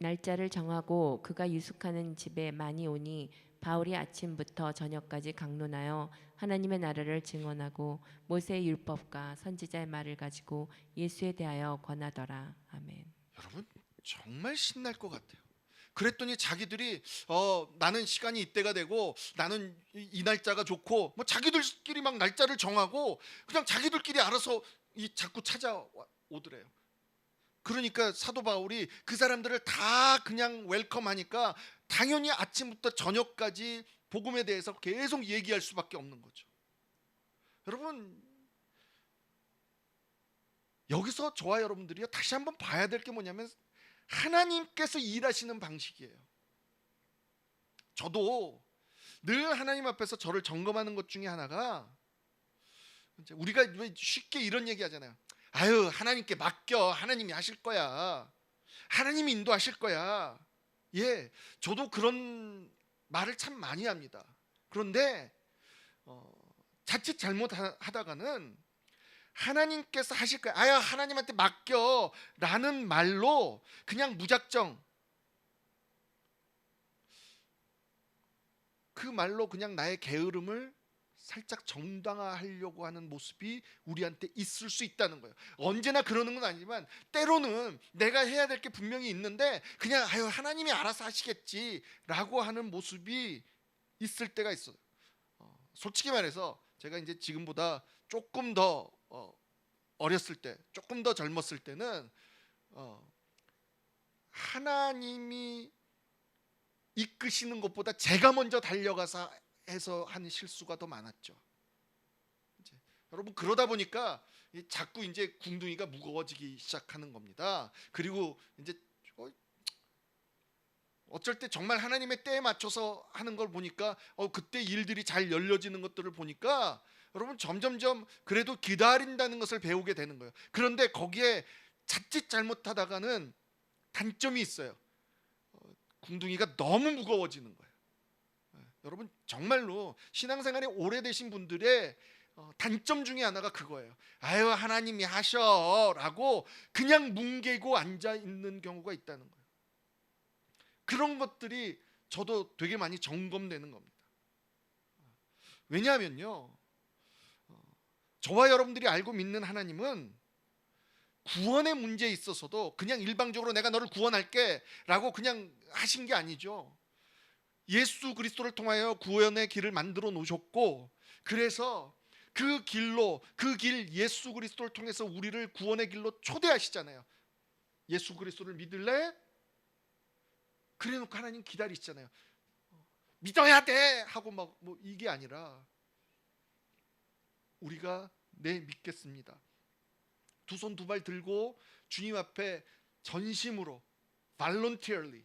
날짜를 정하고 그가 유숙하는 집에 많이 오니 바울이 아침부터 저녁까지 강론하여 하나님의 나라를 증언하고 모세의 율법과 선지자의 말을 가지고 예수에 대하여 권하더라. 아멘. 여러분 정말 신날 것 같아요. 그랬더니 자기들이 나는 시간이 이때가 되고 나는 이 날짜가 좋고 뭐 자기들끼리 막 날짜를 정하고 그냥 자기들끼리 알아서 자꾸 찾아오더래요. 그러니까 사도 바울이 그 사람들을 다 그냥 웰컴하니까 당연히 아침부터 저녁까지 복음에 대해서 계속 얘기할 수밖에 없는 거죠. 여러분 여기서 저와 여러분들이요 다시 한번 봐야 될 게 뭐냐면 하나님께서 일하시는 방식이에요. 저도 늘 하나님 앞에서 저를 점검하는 것 중에 하나가, 이제 우리가 왜 쉽게 이런 얘기 하잖아요. 아유, 하나님께 맡겨. 하나님이 하실 거야. 하나님이 인도하실 거야. 예, 저도 그런 말을 참 많이 합니다. 그런데 자칫 잘못하다가는 하나님께서 하실 거야, 아야 하나님한테 맡겨 라는 말로 그냥 무작정 그 말로 그냥 나의 게으름을 살짝 정당화하려고 하는 모습이 우리한테 있을 수 있다는 거예요. 언제나 그러는 건 아니지만 때로는 내가 해야 될 게 분명히 있는데 그냥 아유 하나님이 알아서 하시겠지 라고 하는 모습이 있을 때가 있어요. 솔직히 말해서 제가 이제 지금보다 조금 더 어렸을 때, 조금 더 젊었을 때는 하나님이 이끄시는 것보다 제가 먼저 달려가서 해서 하는 실수가 더 많았죠. 여러분, 그러다 보니까 자꾸 이제 궁둥이가 무거워지기 시작하는 겁니다. 그리고 이제 어쩔 때 정말 하나님의 때에 맞춰서 하는 걸 보니까 그때 일들이 잘 열려지는 것들을 보니까 여러분 점점점 그래도 기다린다는 것을 배우게 되는 거예요. 그런데 거기에 자칫 잘못하다가는 단점이 있어요. 궁둥이가 너무 무거워지는 거예요. 여러분, 정말로 신앙생활이 오래되신 분들의 단점 중에 하나가 그거예요. 아유 하나님이 하셔 라고 그냥 뭉개고 앉아 있는 경우가 있다는 거예요. 그런 것들이 저도 되게 많이 점검되는 겁니다. 왜냐하면요, 저와 여러분들이 알고 믿는 하나님은 구원의 문제에 있어서도 그냥 일방적으로 내가 너를 구원할게 라고 그냥 하신 게 아니죠. 예수 그리스도를 통하여 구원의 길을 만들어 놓으셨고, 그래서 그 길로, 그 길 예수 그리스도를 통해서 우리를 구원의 길로 초대하시잖아요. 예수 그리스도를 믿을래? 그래놓고 하나님 기다리시잖아요. 믿어야 돼 하고 막 뭐 이게 아니라 우리가 네 믿겠습니다, 두 손 두 발 들고 주님 앞에 전심으로 voluntarily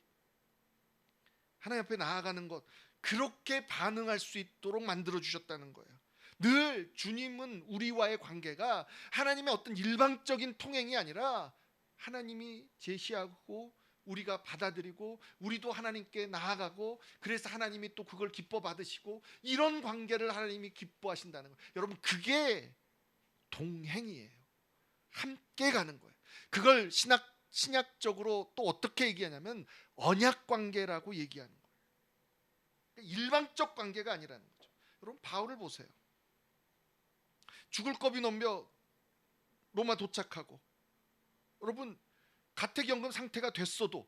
하나님 앞에 나아가는 것, 그렇게 반응할 수 있도록 만들어 주셨다는 거예요. 늘 주님은 우리와의 관계가 하나님의 어떤 일방적인 통행이 아니라 하나님이 제시하고 우리가 받아들이고 우리도 하나님께 나아가고, 그래서 하나님이 또 그걸 기뻐 받으시고, 이런 관계를 하나님이 기뻐하신다는 거예요. 여러분, 그게 동행이에요. 함께 가는 거예요. 그걸 신약적으로 또 어떻게 얘기하냐면 언약 관계라고 얘기하는 거예요. 일방적 관계가 아니라는 거죠. 여러분, 바울을 보세요. 죽을 겁이 넘겨 로마 도착하고, 여러분 가택연금 상태가 됐어도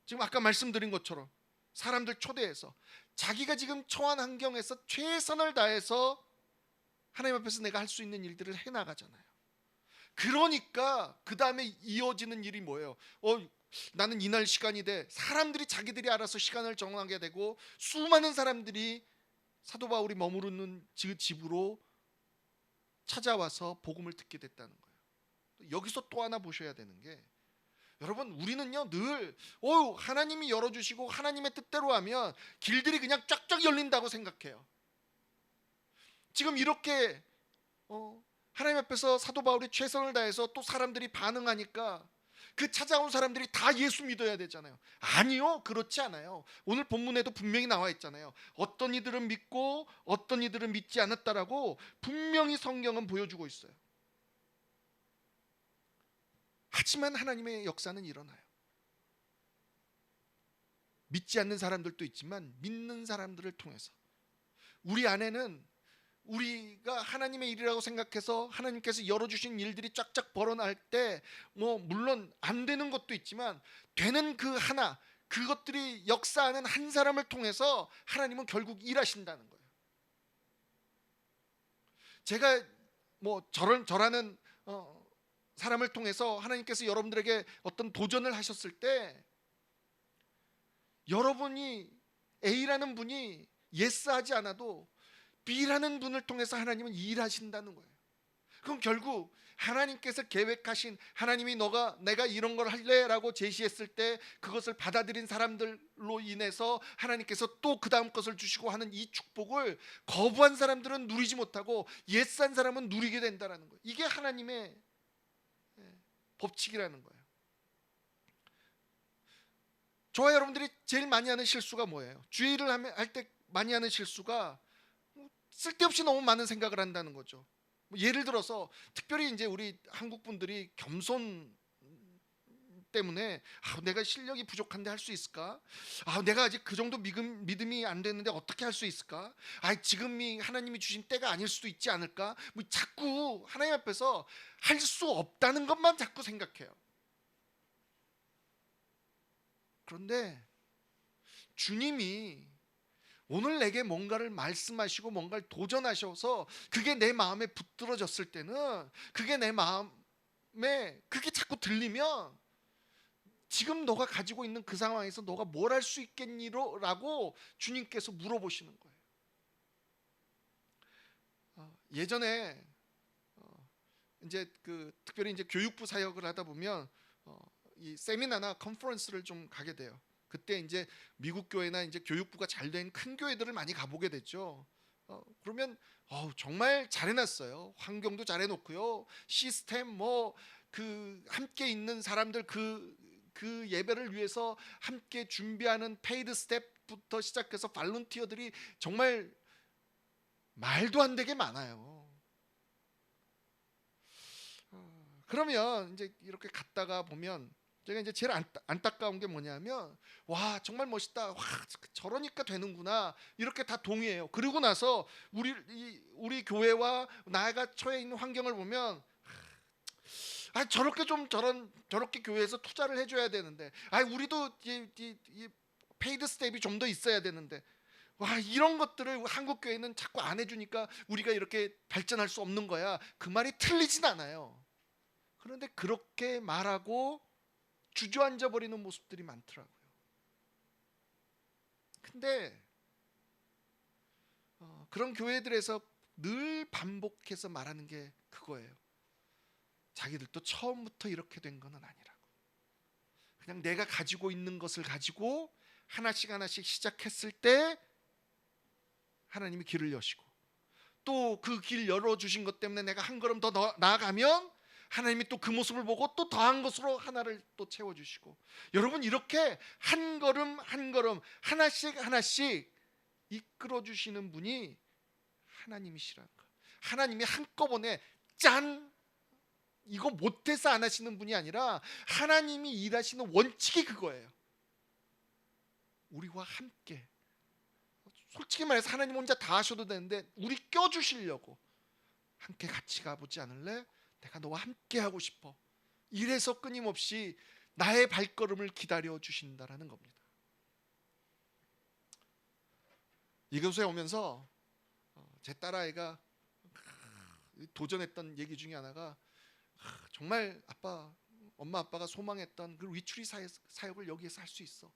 지금 아까 말씀드린 것처럼 사람들 초대해서 자기가 지금 처한 환경에서 최선을 다해서 하나님 앞에서 내가 할 수 있는 일들을 해나가잖아요. 그러니까 그 다음에 이어지는 일이 뭐예요? 나는 이날 시간이 돼. 사람들이 자기들이 알아서 시간을 정하게 되고, 수많은 사람들이 사도 바울이 머무르는 집으로 찾아와서 복음을 듣게 됐다는 거예요. 여기서 또 하나 보셔야 되는 게, 여러분, 우리는요 늘 하나님이 열어주시고 하나님의 뜻대로 하면 길들이 그냥 쫙쫙 열린다고 생각해요. 지금 이렇게 하나님 앞에서 사도 바울이 최선을 다해서 또 사람들이 반응하니까 그 찾아온 사람들이 다 예수 믿어야 되잖아요. 아니요, 그렇지 않아요. 오늘 본문에도 분명히 나와 있잖아요. 어떤 이들은 믿고 어떤 이들은 믿지 않았다라고 분명히 성경은 보여주고 있어요. 하지만 하나님의 역사는 일어나요. 믿지 않는 사람들도 있지만 믿는 사람들을 통해서 우리 안에는 우리가 하나님의 일이라고 생각해서 하나님께서 열어주신 일들이 쫙쫙 벌어날 때 물론 안 되는 것도 있지만 되는 그 하나, 그것들이 역사하는 한 사람을 통해서 하나님은 결국 일하신다는 거예요. 제가 저라는 사람을 통해서 하나님께서 여러분들에게 어떤 도전을 하셨을 때, 여러분이 A라는 분이 예스하지 않아도 B라는 분을 통해서 하나님은 일하신다는 거예요. 그럼 결국 하나님께서 계획하신, 하나님이 내가 이런 걸 할래라고 제시했을 때 그것을 받아들인 사람들로 인해서 하나님께서 또 그 다음 것을 주시고 하는 이 축복을 거부한 사람들은 누리지 못하고 옛산 사람은 누리게 된다라는 거예요. 이게 하나님의 법칙이라는 거예요. 저와 여러분들이 제일 많이 하는 실수가 뭐예요? 주의를 할 때 많이 하는 실수가 쓸데없이 너무 많은 생각을 한다는 거죠. 예를 들어서 특별히 이제 우리 한국 분들이 겸손 때문에 내가 실력이 부족한데 할 수 있을까? 내가 아직 그 정도 믿음이 안 됐는데 어떻게 할 수 있을까? 지금이 하나님이 주신 때가 아닐 수도 있지 않을까? 자꾸 하나님 앞에서 할 수 없다는 것만 자꾸 생각해요. 그런데 주님이 오늘 내게 뭔가를 말씀하시고 뭔가를 도전하셔서 그게 내 마음에 붙들어졌을 때는, 그게 내 마음에 그게 자꾸 들리면 지금 너가 가지고 있는 그 상황에서 너가 뭘 할 수 있겠니라고 주님께서 물어보시는 거예요. 예전에 이제 특별히 이제 교육부 사역을 하다 보면 이 세미나나 컨퍼런스를 좀 가게 돼요. 그때 이제 미국 교회나 이제 교육부가 잘 된 큰 교회들을 많이 가보게 됐죠. 그러면 정말 잘해놨어요. 환경도 잘해놓고요. 시스템 함께 있는 사람들 그 예배를 위해서 함께 준비하는 페이드 스텝부터 시작해서 발런티어들이 정말 말도 안 되게 많아요. 그러면 이제 이렇게 갔다가 보면 제가 이제 제일 안타까운 게 뭐냐면, 와 정말 멋있다, 와 저러니까 되는구나, 이렇게 다 동의해요. 그리고 나서 우리 교회와 나가 처해 있는 환경을 보면 저렇게 교회에서 투자를 해줘야 되는데, 우리도 이 페이드 스텝이 좀 더 있어야 되는데, 와 이런 것들을 한국 교회는 자꾸 안 해주니까 우리가 이렇게 발전할 수 없는 거야. 그 말이 틀리진 않아요. 그런데 그렇게 말하고 주저앉아 버리는 모습들이 많더라고요. 근데 그런 교회들에서 늘 반복해서 말하는 게 그거예요. 자기들도 처음부터 이렇게 된 건 아니라고. 그냥 내가 가지고 있는 것을 가지고 하나씩 하나씩 시작했을 때 하나님이 길을 여시고, 또 그 길 열어주신 것 때문에 내가 한 걸음 더 나아가면 하나님이 또 그 모습을 보고 또 더한 것으로 하나를 또 채워주시고, 여러분 이렇게 한 걸음 한 걸음 하나씩 하나씩 이끌어주시는 분이 하나님이시라는 거. 하나님이 한꺼번에 짠 이거 못해서 안 하시는 분이 아니라 하나님이 일하시는 원칙이 그거예요. 우리와 함께, 솔직히 말해서 하나님 혼자 다 하셔도 되는데 우리 껴주시려고 함께 같이 가보지 않을래? 내가 너와 함께 하고 싶어. 이래서 끊임없이 나의 발걸음을 기다려 주신다라는 겁니다. 이 교수에 오면서 제 딸아이가 도전했던 얘기 중에 하나가, 정말 엄마 아빠가 소망했던 그 위추리 사역을 여기에서 할 수 있어.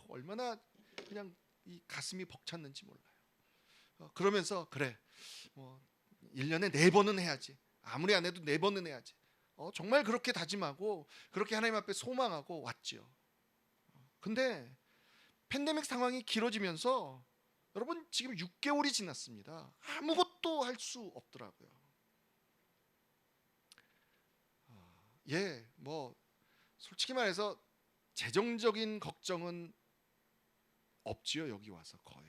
얼마나 그냥 이 가슴이 벅찼는지 몰라요. 그러면서 그래 1년에 4번은 해야지. 아무리 안 해도 4번은 해야지. 정말 그렇게 다짐하고 그렇게 하나님 앞에 소망하고 왔지요. 근데 팬데믹 상황이 길어지면서 여러분 지금 6개월이 지났습니다. 아무것도 할 수 없더라고요. 솔직히 말해서 재정적인 걱정은 없지요. 여기 와서 거의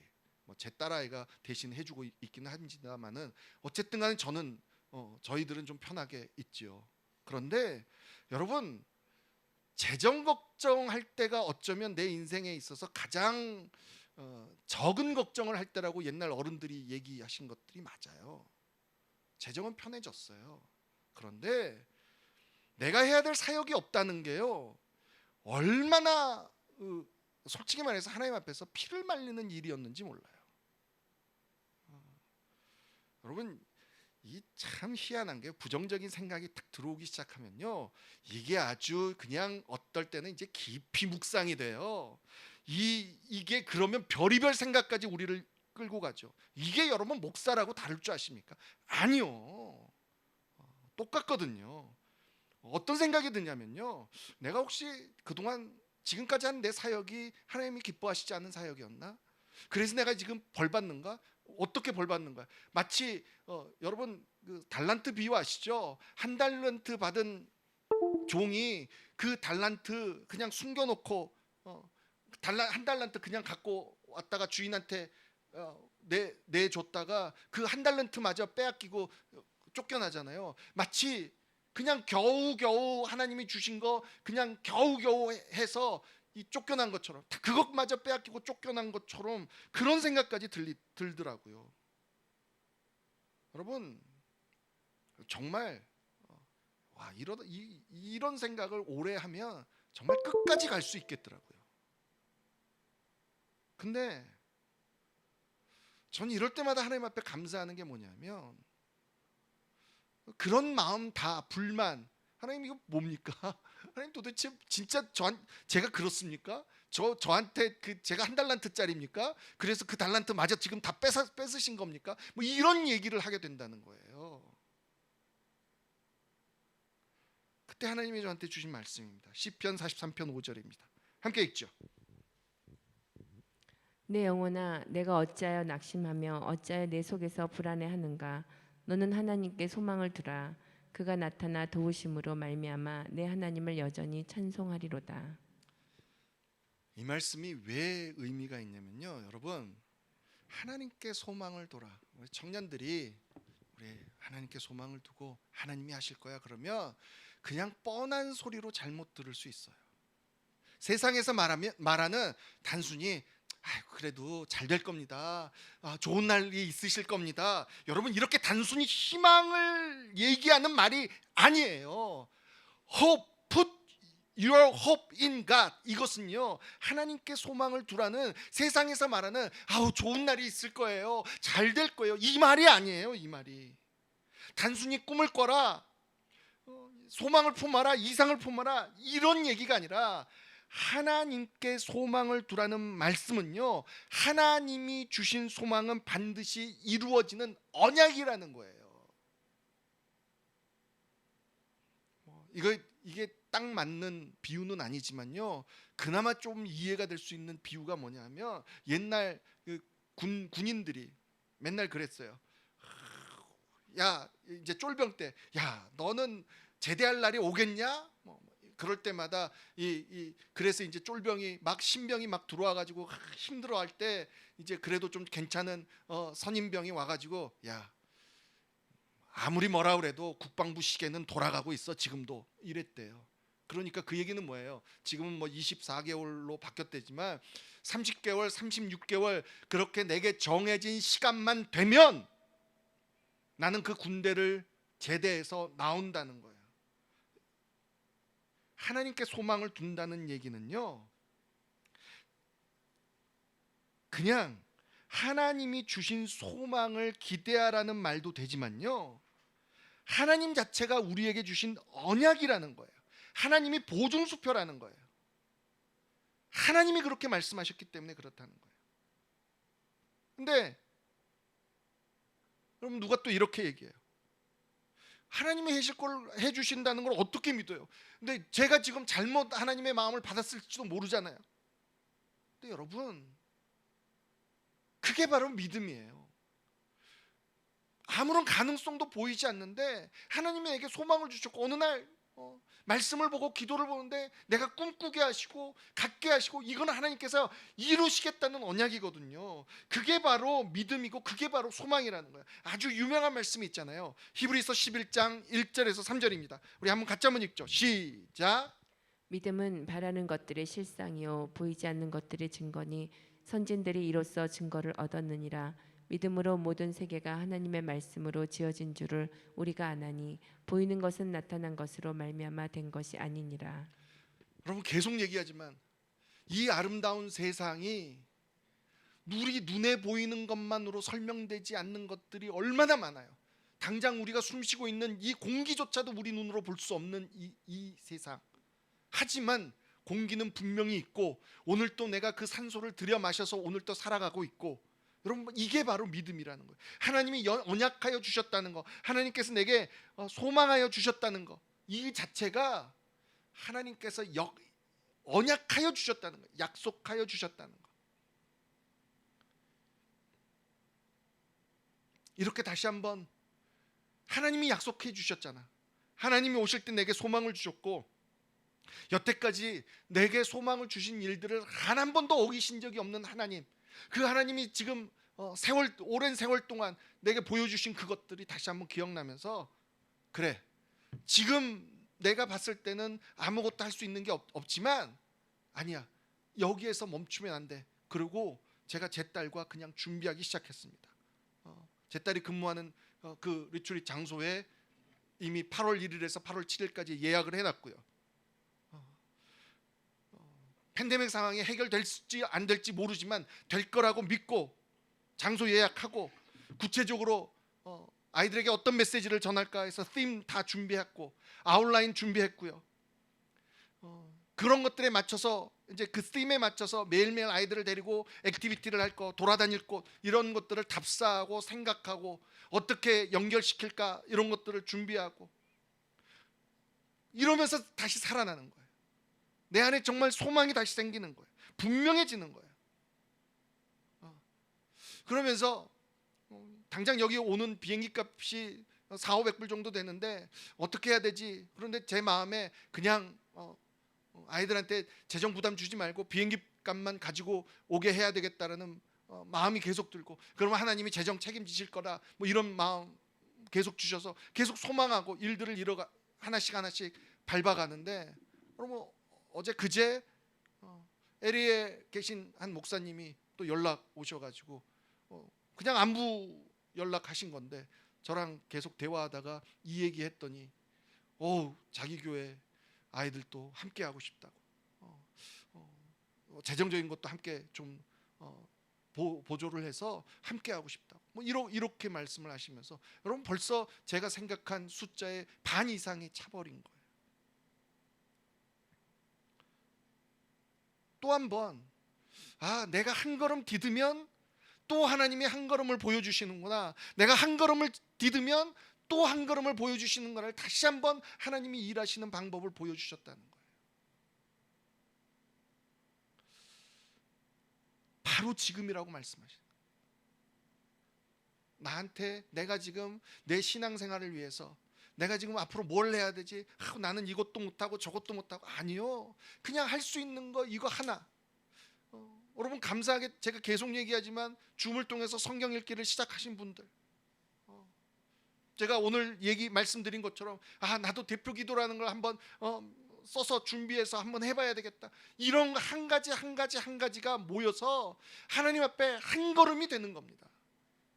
제 딸아이가 대신 해주고 있기는 합니다만은 어쨌든 간에 저희들은 좀 편하게 있지요. 그런데 여러분 재정 걱정할 때가 어쩌면 내 인생에 있어서 가장 적은 걱정을 할 때라고 옛날 어른들이 얘기하신 것들이 맞아요. 재정은 편해졌어요. 그런데 내가 해야 될 사역이 없다는 게요, 얼마나 솔직히 말해서 하나님 앞에서 피를 말리는 일이었는지 몰라요. 여러분 이 참 희한한 게, 부정적인 생각이 딱 들어오기 시작하면요, 이게 아주 그냥 어떨 때는 이제 깊이 묵상이 돼요. 이게 그러면 별의별 생각까지 우리를 끌고 가죠. 이게 여러분 목사라고 다를 줄 아십니까? 아니요. 똑같거든요. 어떤 생각이 드냐면요, 내가 혹시 그동안 지금까지 한 내 사역이 하나님이 기뻐하시지 않는 사역이었나? 그래서 내가 지금 벌 받는가? 어떻게 벌 받는가? 마치 여러분 그 달란트 비유 아시죠? 한 달란트 받은 종이 그 달란트 그냥 숨겨놓고 한 달란트 그냥 갖고 왔다가 주인한테 내줬다가 그 한 달란트마저 빼앗기고 쫓겨나잖아요. 마치 그냥 겨우겨우 하나님이 주신 거 그냥 겨우겨우 해서 이 쫓겨난 것처럼, 그것마저 빼앗기고 쫓겨난 것처럼 그런 생각까지 들더라고요. 여러분 정말 와, 이런 생각을 오래 하면 정말 끝까지 갈 수 있겠더라고요. 근데 저는 이럴 때마다 하나님 앞에 감사하는 게 뭐냐면, 그런 마음 다 불만, 하나님 이거 뭡니까? 하나님 도대체 진짜 제가 그렇습니까? 저한테 제가 한 달란트짜리입니까? 그래서 그 달란트 마저 지금 다 뺏으신 겁니까? 뭐 이런 얘기를 하게 된다는 거예요. 그때 하나님이 저한테 주신 말씀입니다. 시편 43편 5절입니다. 함께 읽죠. 내 영혼아, 내가 어찌하여 낙심하며 어찌하여 내 속에서 불안해하는가? 너는 하나님께 소망을 두라. 그가 나타나 도우심으로 말미암아 내 하나님을 여전히 찬송하리로다. 이 말씀이 왜 의미가 있냐면요, 여러분 하나님께 소망을 둬라. 우리 청년들이 우리 하나님께 소망을 두고 하나님이 하실 거야 그러면 그냥 뻔한 소리로 잘못 들을 수 있어요. 세상에서 말하는 단순히 그래도 잘 될 겁니다. 좋은 날이 있으실 겁니다. 여러분 이렇게 단순히 희망을 얘기하는 말이 아니에요. Hope, put your hope in God. 이것은요 하나님께 소망을 두라는, 세상에서 말하는 좋은 날이 있을 거예요, 잘 될 거예요, 이 말이 아니에요. 이 말이 단순히 꿈을 꿔라, 소망을 품어라, 이상을 품어라 이런 얘기가 아니라, 하나님께 소망을 두라는 말씀은요 하나님이 주신 소망은 반드시 이루어지는 언약이라는 거예요. 이게 딱 맞는 비유는 아니지만요, 그나마 좀 이해가 될 수 있는 비유가 뭐냐면, 옛날 그 군인들이 맨날 그랬어요. 야, 이제 쫄병 때, 야 너는 제대할 날이 오겠냐? 그럴 때마다 그래서 이제 쫄병이 막 신병이 막 들어와 가지고 힘들어할 때, 이제 그래도 좀 괜찮은 선임병이 와가지고, 야 아무리 뭐라 그래도 국방부 시계는 돌아가고 있어 지금도, 이랬대요. 그러니까 그 얘기는 뭐예요? 지금은 뭐 24개월로 바뀌었대지만 30개월, 36개월 그렇게 내게 정해진 시간만 되면 나는 그 군대를 제대해서 나온다는 거예요. 하나님께 소망을 둔다는 얘기는요, 그냥 하나님이 주신 소망을 기대하라는 말도 되지만요, 하나님 자체가 우리에게 주신 언약이라는 거예요. 하나님이 보증수표라는 거예요. 하나님이 그렇게 말씀하셨기 때문에 그렇다는 거예요. 근데 여러분 누가 또 이렇게 얘기해요. 하나님이 해주신다는 걸 어떻게 믿어요? 근데 제가 지금 잘못 하나님의 마음을 받았을지도 모르잖아요. 근데 여러분 그게 바로 믿음이에요. 아무런 가능성도 보이지 않는데 하나님이 내게 소망을 주셨고, 어느 날 말씀을 보고 기도를 보는데 내가 꿈꾸게 하시고 갖게 하시고, 이건 하나님께서 이루시겠다는 언약이거든요. 그게 바로 믿음이고 그게 바로 소망이라는 거예요. 아주 유명한 말씀이 있잖아요. 히브리서 11장 1절에서 3절입니다. 우리 한번 같이 한번 읽죠. 시작. 믿음은 바라는 것들의 실상이요 보이지 않는 것들의 증거니 선진들이 이로써 증거를 얻었느니라. 믿음으로 모든 세계가 하나님의 말씀으로 지어진 줄을 우리가 아나니 보이는 것은 나타난 것으로 말미암아 된 것이 아니니라. 여러분 계속 얘기하지만 이 아름다운 세상이 우리 눈에 보이는 것만으로 설명되지 않는 것들이 얼마나 많아요. 당장 우리가 숨쉬고 있는 이 공기조차도 우리 눈으로 볼 수 없는 이 세상. 하지만 공기는 분명히 있고, 오늘 또 내가 그 산소를 들여 마셔서 오늘 또 살아가고 있고, 여러분, 이게 바로 믿음이라는 거예요. 하나님이 언약하여 주셨다는 거, 하나님께서 내게 소망하여 주셨다는 거, 이 자체가 하나님께서 언약하여 주셨다는 거, 약속하여 주셨다는 거. 이렇게 다시 한번 하나님이 약속해 주셨잖아. 하나님이 오실 때 내게 소망을 주셨고, 여태까지 내게 소망을 주신 일들을 단 한 번도 어기신 적이 없는 하나님, 그 하나님이 지금 오랜 세월 동안 내게 보여주신 그것들이 다시 한번 기억나면서, 그래, 지금 내가 봤을 때는 아무것도 할 수 있는 게 없지만 아니야, 여기에서 멈추면 안 돼. 그리고 제가 제 딸과 그냥 준비하기 시작했습니다. 제 딸이 근무하는 그 리트릿 장소에 이미 8월 1일에서 8월 7일까지 예약을 해놨고요. 팬데믹 상황이 해결될지 안 될지 모르지만 될 거라고 믿고 장소 예약하고, 구체적으로 아이들에게 어떤 메시지를 전할까 해서 팀 다 준비했고, 아웃라인 준비했고요. 그런 것들에 맞춰서, 이제 그 팀에 맞춰서 매일매일 아이들을 데리고 액티비티를 할 거, 돌아다닐 곳, 이런 것들을 답사하고 생각하고 어떻게 연결시킬까, 이런 것들을 준비하고, 이러면서 다시 살아나는 거예요. 내 안에 정말 소망이 다시 생기는 거예요. 분명해지는 거예요. 그러면서 당장 여기 오는 비행기 값이 400~500불 정도 되는데 어떻게 해야 되지? 그런데 제 마음에 그냥 아이들한테 재정 부담 주지 말고 비행기 값만 가지고 오게 해야 되겠다라는 마음이 계속 들고, 그러면 하나님이 재정 책임지실 거라, 뭐 이런 마음 계속 주셔서 계속 소망하고 일들을 하나씩 밟아가는데, 그러면 그제 LA에 계신 한 목사님이 또 연락 오셔가지고 그냥 안부 연락하신 건데, 저랑 계속 대화하다가 이 얘기했더니 자기 교회 아이들도 함께 하고 싶다고, 재정적인 것도 함께 좀 보조를 해서 함께 하고 싶다고, 뭐 이렇게 말씀을 하시면서, 여러분, 벌써 제가 생각한 숫자의 반 이상이 차버린 거예요. 또 한 번, 내가 한 걸음 디디면 또 하나님이 한 걸음을 보여주시는구나, 내가 한 걸음을 디디면 또 한 걸음을 보여주시는구나를 다시 한번 하나님이 일하시는 방법을 보여주셨다는 거예요. 바로 지금이라고 말씀하시는 거예요. 나한테 내가 지금 내 신앙생활을 위해서 내가 지금 앞으로 뭘 해야 되지? 나는 이것도 못하고 저것도 못하고, 아니요, 그냥 할 수 있는 거 이거 하나. 여러분, 감사하게 제가 계속 얘기하지만 줌을 통해서 성경 읽기를 시작하신 분들, 제가 오늘 말씀드린 것처럼 나도 대표 기도라는 걸 한번 써서 준비해서 한번 해봐야 되겠다, 이런 한 가지가 모여서 하나님 앞에 한 걸음이 되는 겁니다.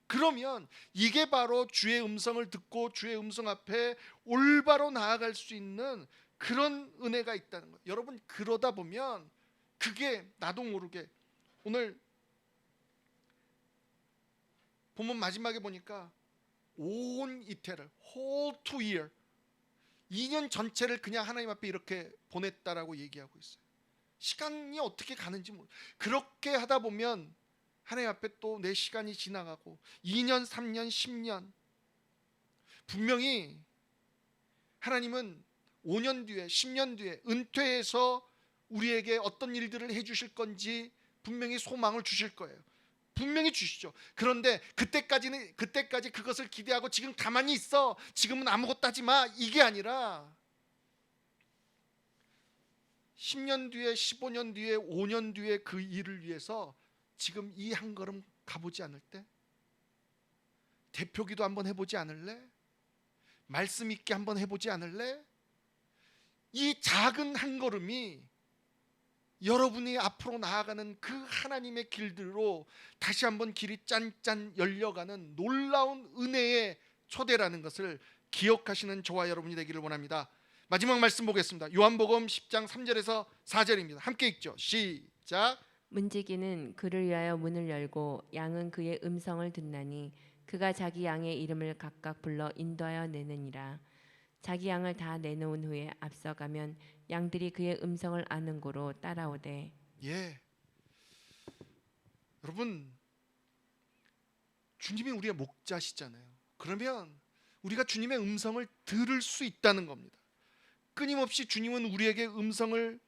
그러면 이게 바로 주의 음성을 듣고 주의 음성 앞에 올바로 나아갈 수 있는 그런 은혜가 있다는 거예요. 여러분, 그러다 보면 그게 나도 모르게, 오늘 본문 마지막에 보니까 온 이태를, whole 2year, 2년 전체를 그냥 하나님 앞에 이렇게 보냈다라고 얘기하고 있어요. 시간이 어떻게 가는지 그렇게 하다 보면 하나님 앞에 또 내 시간이 지나가고 2년, 3년, 10년, 분명히 하나님은 5년 뒤에, 10년 뒤에 은퇴해서 우리에게 어떤 일들을 해주실 건지 분명히 소망을 주실 거예요. 분명히 주시죠. 그런데 그때까지 그것을 기대하고 지금 가만히 있어, 지금은 아무것도 하지 마, 이게 아니라 10년 뒤에, 15년 뒤에, 5년 뒤에 그 일을 위해서 지금 이 한 걸음 가보지 않을 때? 대표기도 한번 해보지 않을래? 말씀 있게 한번 해보지 않을래? 이 작은 한 걸음이 여러분이 앞으로 나아가는 그 하나님의 길들로 다시 한번 길이 짠짠 열려가는 놀라운 은혜의 초대라는 것을 기억하시는 저와 여러분이 되기를 원합니다. 마지막 말씀 보겠습니다. 요한복음 10장 3절에서 4절입니다. 함께 읽죠. 시작. 문지기는 그를 위하여 문을 열고 양은 그의 음성을 듣나니 그가 자기 양의 이름을 각각 불러 인도하여 내느니라. 자기 양을 다 내놓은 후에 앞서가면 양들이 그의 음성을 아는 고로 따라오되. 여러분, 주님이 우리의 목자시잖아요. 그러면 우리가 주님의 음성을 들을 수 있다는 겁니다. 끊임없이 주님은 우리에게 음성을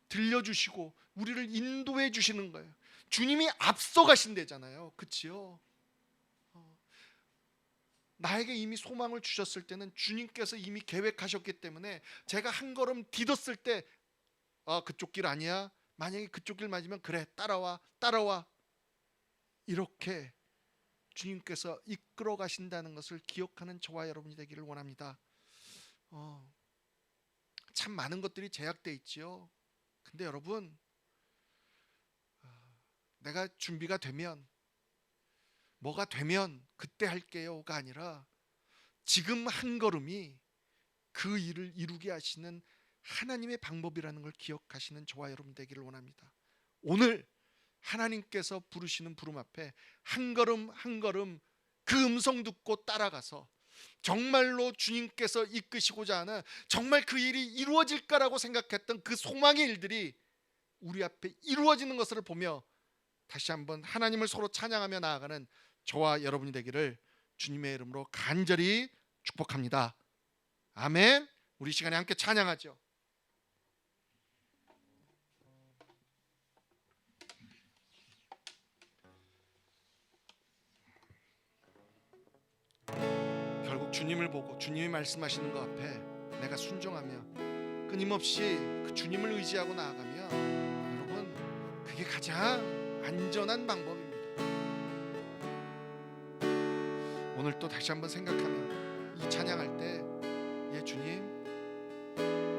들려주시고 우리를 인도해 주시는 거예요. 주님이 앞서 가신대잖아요. 그치요? 나에게 이미 소망을 주셨을 때는 주님께서 이미 계획하셨기 때문에 제가 한 걸음 디뎠을 때 그쪽 길 아니야? 만약에 그쪽 길 맞으면 그래, 따라와 이렇게 주님께서 이끌어 가신다는 것을 기억하는 저와 여러분이 되기를 원합니다. 참 많은 것들이 제약돼 있지요. 근데 여러분, 내가 준비가 되면, 뭐가 되면 그때 할게요가 아니라 지금 한 걸음이 그 일을 이루게 하시는 하나님의 방법이라는 걸 기억하시는 저와 여러분 되기를 원합니다. 오늘 하나님께서 부르시는 부름 앞에 한 걸음 한 걸음 그 음성 듣고 따라가서 정말로 주님께서 이끄시고자 하는, 정말 그 일이 이루어질까라고 생각했던 그 소망의 일들이 우리 앞에 이루어지는 것을 보며 다시 한번 하나님을 서로 찬양하며 나아가는 저와 여러분이 되기를 주님의 이름으로 간절히 축복합니다. 아멘. 우리 이 시간에 함께 찬양하죠. 결국 주님을 보고 주님이 말씀하시는 것 앞에 내가 순종하며 끊임없이 그 주님을 의지하고 나아가면 여러분, 그게 가장 안전한 방법입니다. 오늘 또 다시 한번 생각하면 이 찬양할 때, 예 주님,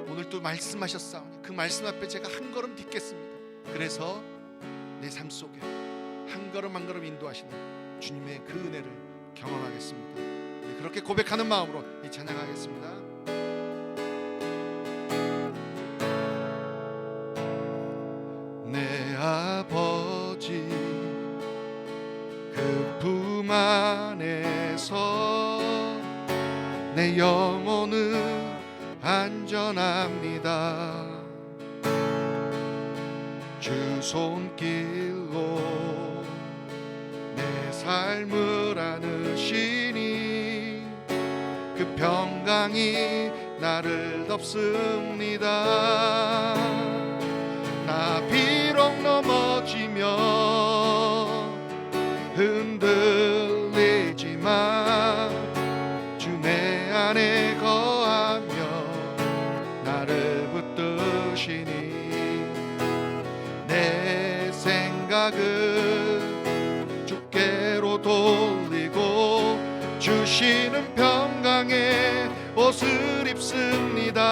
오늘 또 말씀하셨사오니 그 말씀 앞에 제가 한 걸음 딛겠습니다. 그래서 내 삶 속에 한 걸음 한 걸음 인도하시는 주님의 그 은혜를 경험하겠습니다. 예, 그렇게 고백하는 마음으로 이 찬양하겠습니다. 내 아버지 그 품 안에서 내 영혼은 안전합니다. 주 손길로 내 삶을 안으시니 그 평강이 나를 덮습니다. 나 비록 넘어지며 흔들리지만 주 내 안에 거하며 나를 붙드시니 내 생각을 주께로 돌리고 주시는 평강의 옷을 입습니다.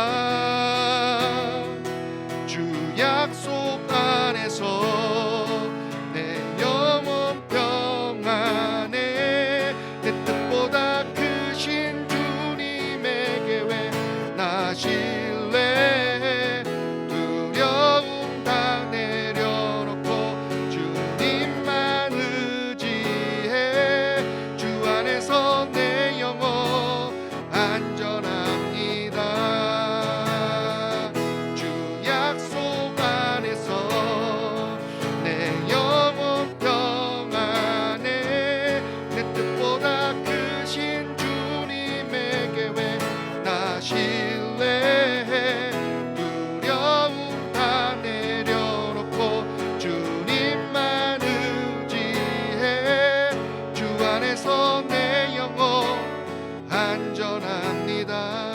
주 약속 안에서 내 영혼 평안에 내 뜻보다 크신 주님의 계획 나 신뢰 두려움 다 내려놓고 주님만 의지해 주 안에서 내 영혼 안전합니다. 주 약속 안에서 내 영혼 평안에 내 뜻보다 크신 주님의 계획 나 신뢰해 두려움 다 내려놓고 주님만 의지해 주 안에서 내 영혼 안전합니다.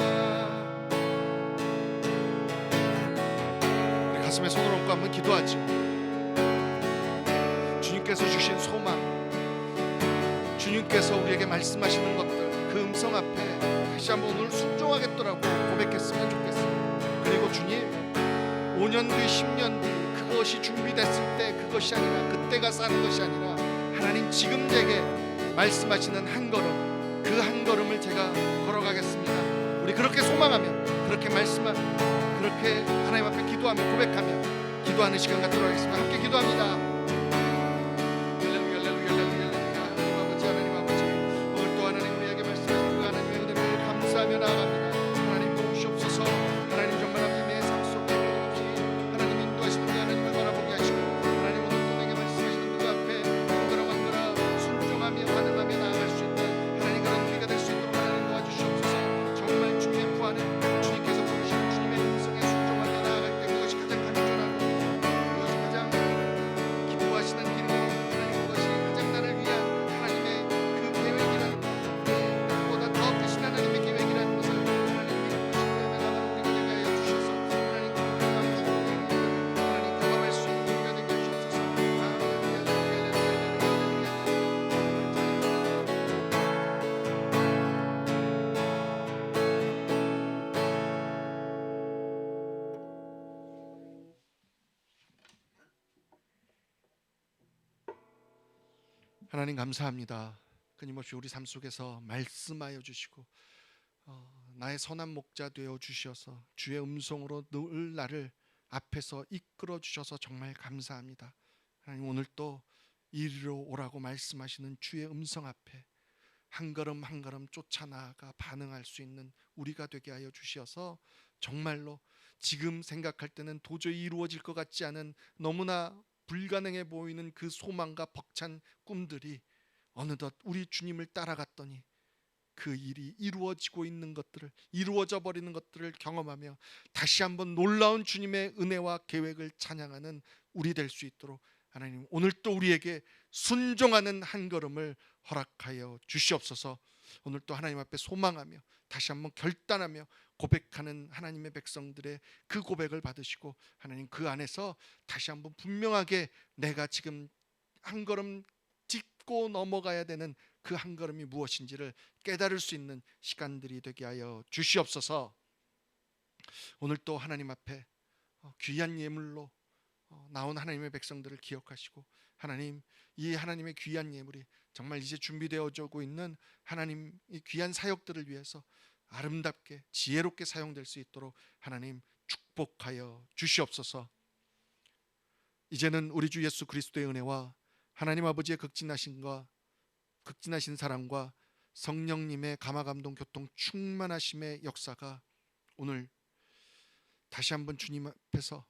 우리 가슴에 손을 얹고 한번 기도하죠. 주님께서 주신 소망, 주님께서 우리에게 말씀하시는 것들, 그 음성 앞에 다시 한번 오늘 순종하겠더라고 고백했으면 좋겠어요. 그리고 주님, 5년 뒤 10년 뒤 그것이 준비됐을 때 그것이 아니라, 그때가 사는 것이 아니라 하나님 지금 제게 말씀하시는 한 걸음, 그 한 걸음을 제가 걸어가겠습니다. 우리 그렇게 소망하며, 그렇게 말씀하며, 그렇게 하나님 앞에 기도하며 고백하며 기도하는 시간 갖도록 하겠습니다. 함께 기도합니다. 하며 나아갑니다. 하나님 도우시옵소서. 하나님 정말 내 삶 속에 끊임없이 하나님 인도하시는 하나님을 바라보게 하시고 하나님 오늘도 내게 말씀하시는 그 앞에 한 걸음 한 걸음 순종하며 하늘 하나님 감사합니다. 끊임없이 우리 삶 속에서 말씀하여 주시고 나의 선한 목자 되어 주셔서 주의 음성으로 늘 나를 앞에서 이끌어 주셔서 정말 감사합니다. 하나님 오늘 또 이리로 오라고 말씀하시는 주의 음성 앞에 한 걸음 한 걸음 쫓아 나아가 반응할 수 있는 우리가 되게 하여 주셔서 정말로 지금 생각할 때는 도저히 이루어질 것 같지 않은 너무나 불가능해 보이는 그 소망과 벅찬 꿈들이 어느덧 우리 주님을 따라갔더니 그 일이 이루어지고 있는 것들을, 이루어져 버리는 것들을 경험하며 다시 한번 놀라운 주님의 은혜와 계획을 찬양하는 우리 될 수 있도록 하나님 오늘 또 우리에게 순종하는 한 걸음을 허락하여 주시옵소서. 오늘 또 하나님 앞에 소망하며 다시 한번 결단하며 고백하는 하나님의 백성들의 그 고백을 받으시고 하나님 그 안에서 다시 한번 분명하게 내가 지금 한 걸음 짚고 넘어가야 되는 그 한 걸음이 무엇인지를 깨달을 수 있는 시간들이 되게 하여 주시옵소서. 오늘 또 하나님 앞에 귀한 예물로 나온 하나님의 백성들을 기억하시고 하나님 이 하나님의 귀한 예물이 정말 이제 준비되어지고 있는 하나님의 귀한 사역들을 위해서 아름답게 지혜롭게 사용될 수 있도록 하나님 축복하여 주시옵소서. 이제는 우리 주 예수 그리스도의 은혜와 하나님 아버지의 극진하신 사랑과 성령님의 감화감동 교통 충만하심의 역사가 오늘 다시 한번 주님 앞에서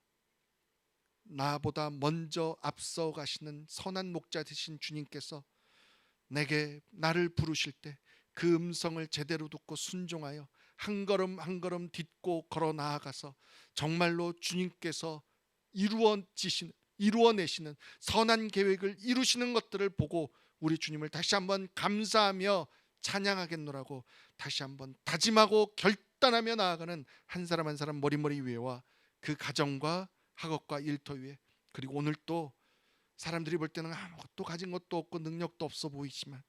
나보다 먼저 앞서 가시는 선한 목자 되신 주님께서 내게 나를 부르실 때 그 음성을 제대로 듣고 순종하여 한 걸음 한 걸음 딛고 걸어 나아가서 정말로 주님께서 이루어내시는 선한 계획을 이루시는 것들을 보고 우리 주님을 다시 한번 감사하며 찬양하겠노라고 다시 한번 다짐하고 결단하며 나아가는 한 사람 한 사람 머리머리 위에와 그 가정과 학업과 일터 위에, 그리고 오늘 또 사람들이 볼 때는 아무것도 가진 것도 없고 능력도 없어 보이지만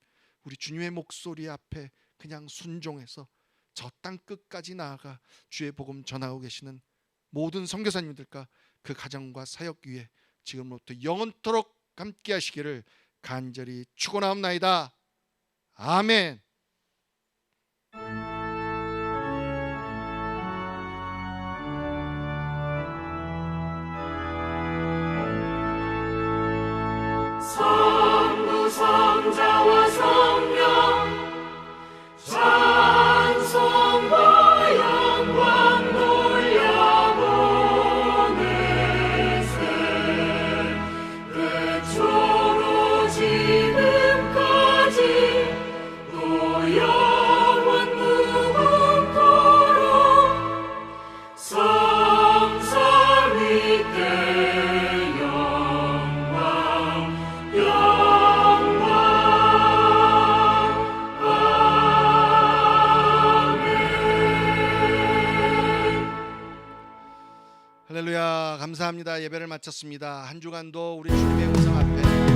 우리 주님의 목소리 앞에 그냥 순종해서 저 땅 끝까지 나아가 주의 복음 전하고 계시는 모든 선교사님들과 그 가정과 사역 위에 지금부터 영원토록 함께 하시기를 간절히 축원하옵나이다. 아멘. 성부 성자와 성령 찬송과 영광 돌려보내세 그초로 지금까지 또 영원 무궁토록 성삼위께 영광 할렐루야. 감사합니다. 예배를 마쳤습니다. 한 주간도 우리 주님의 음성 앞에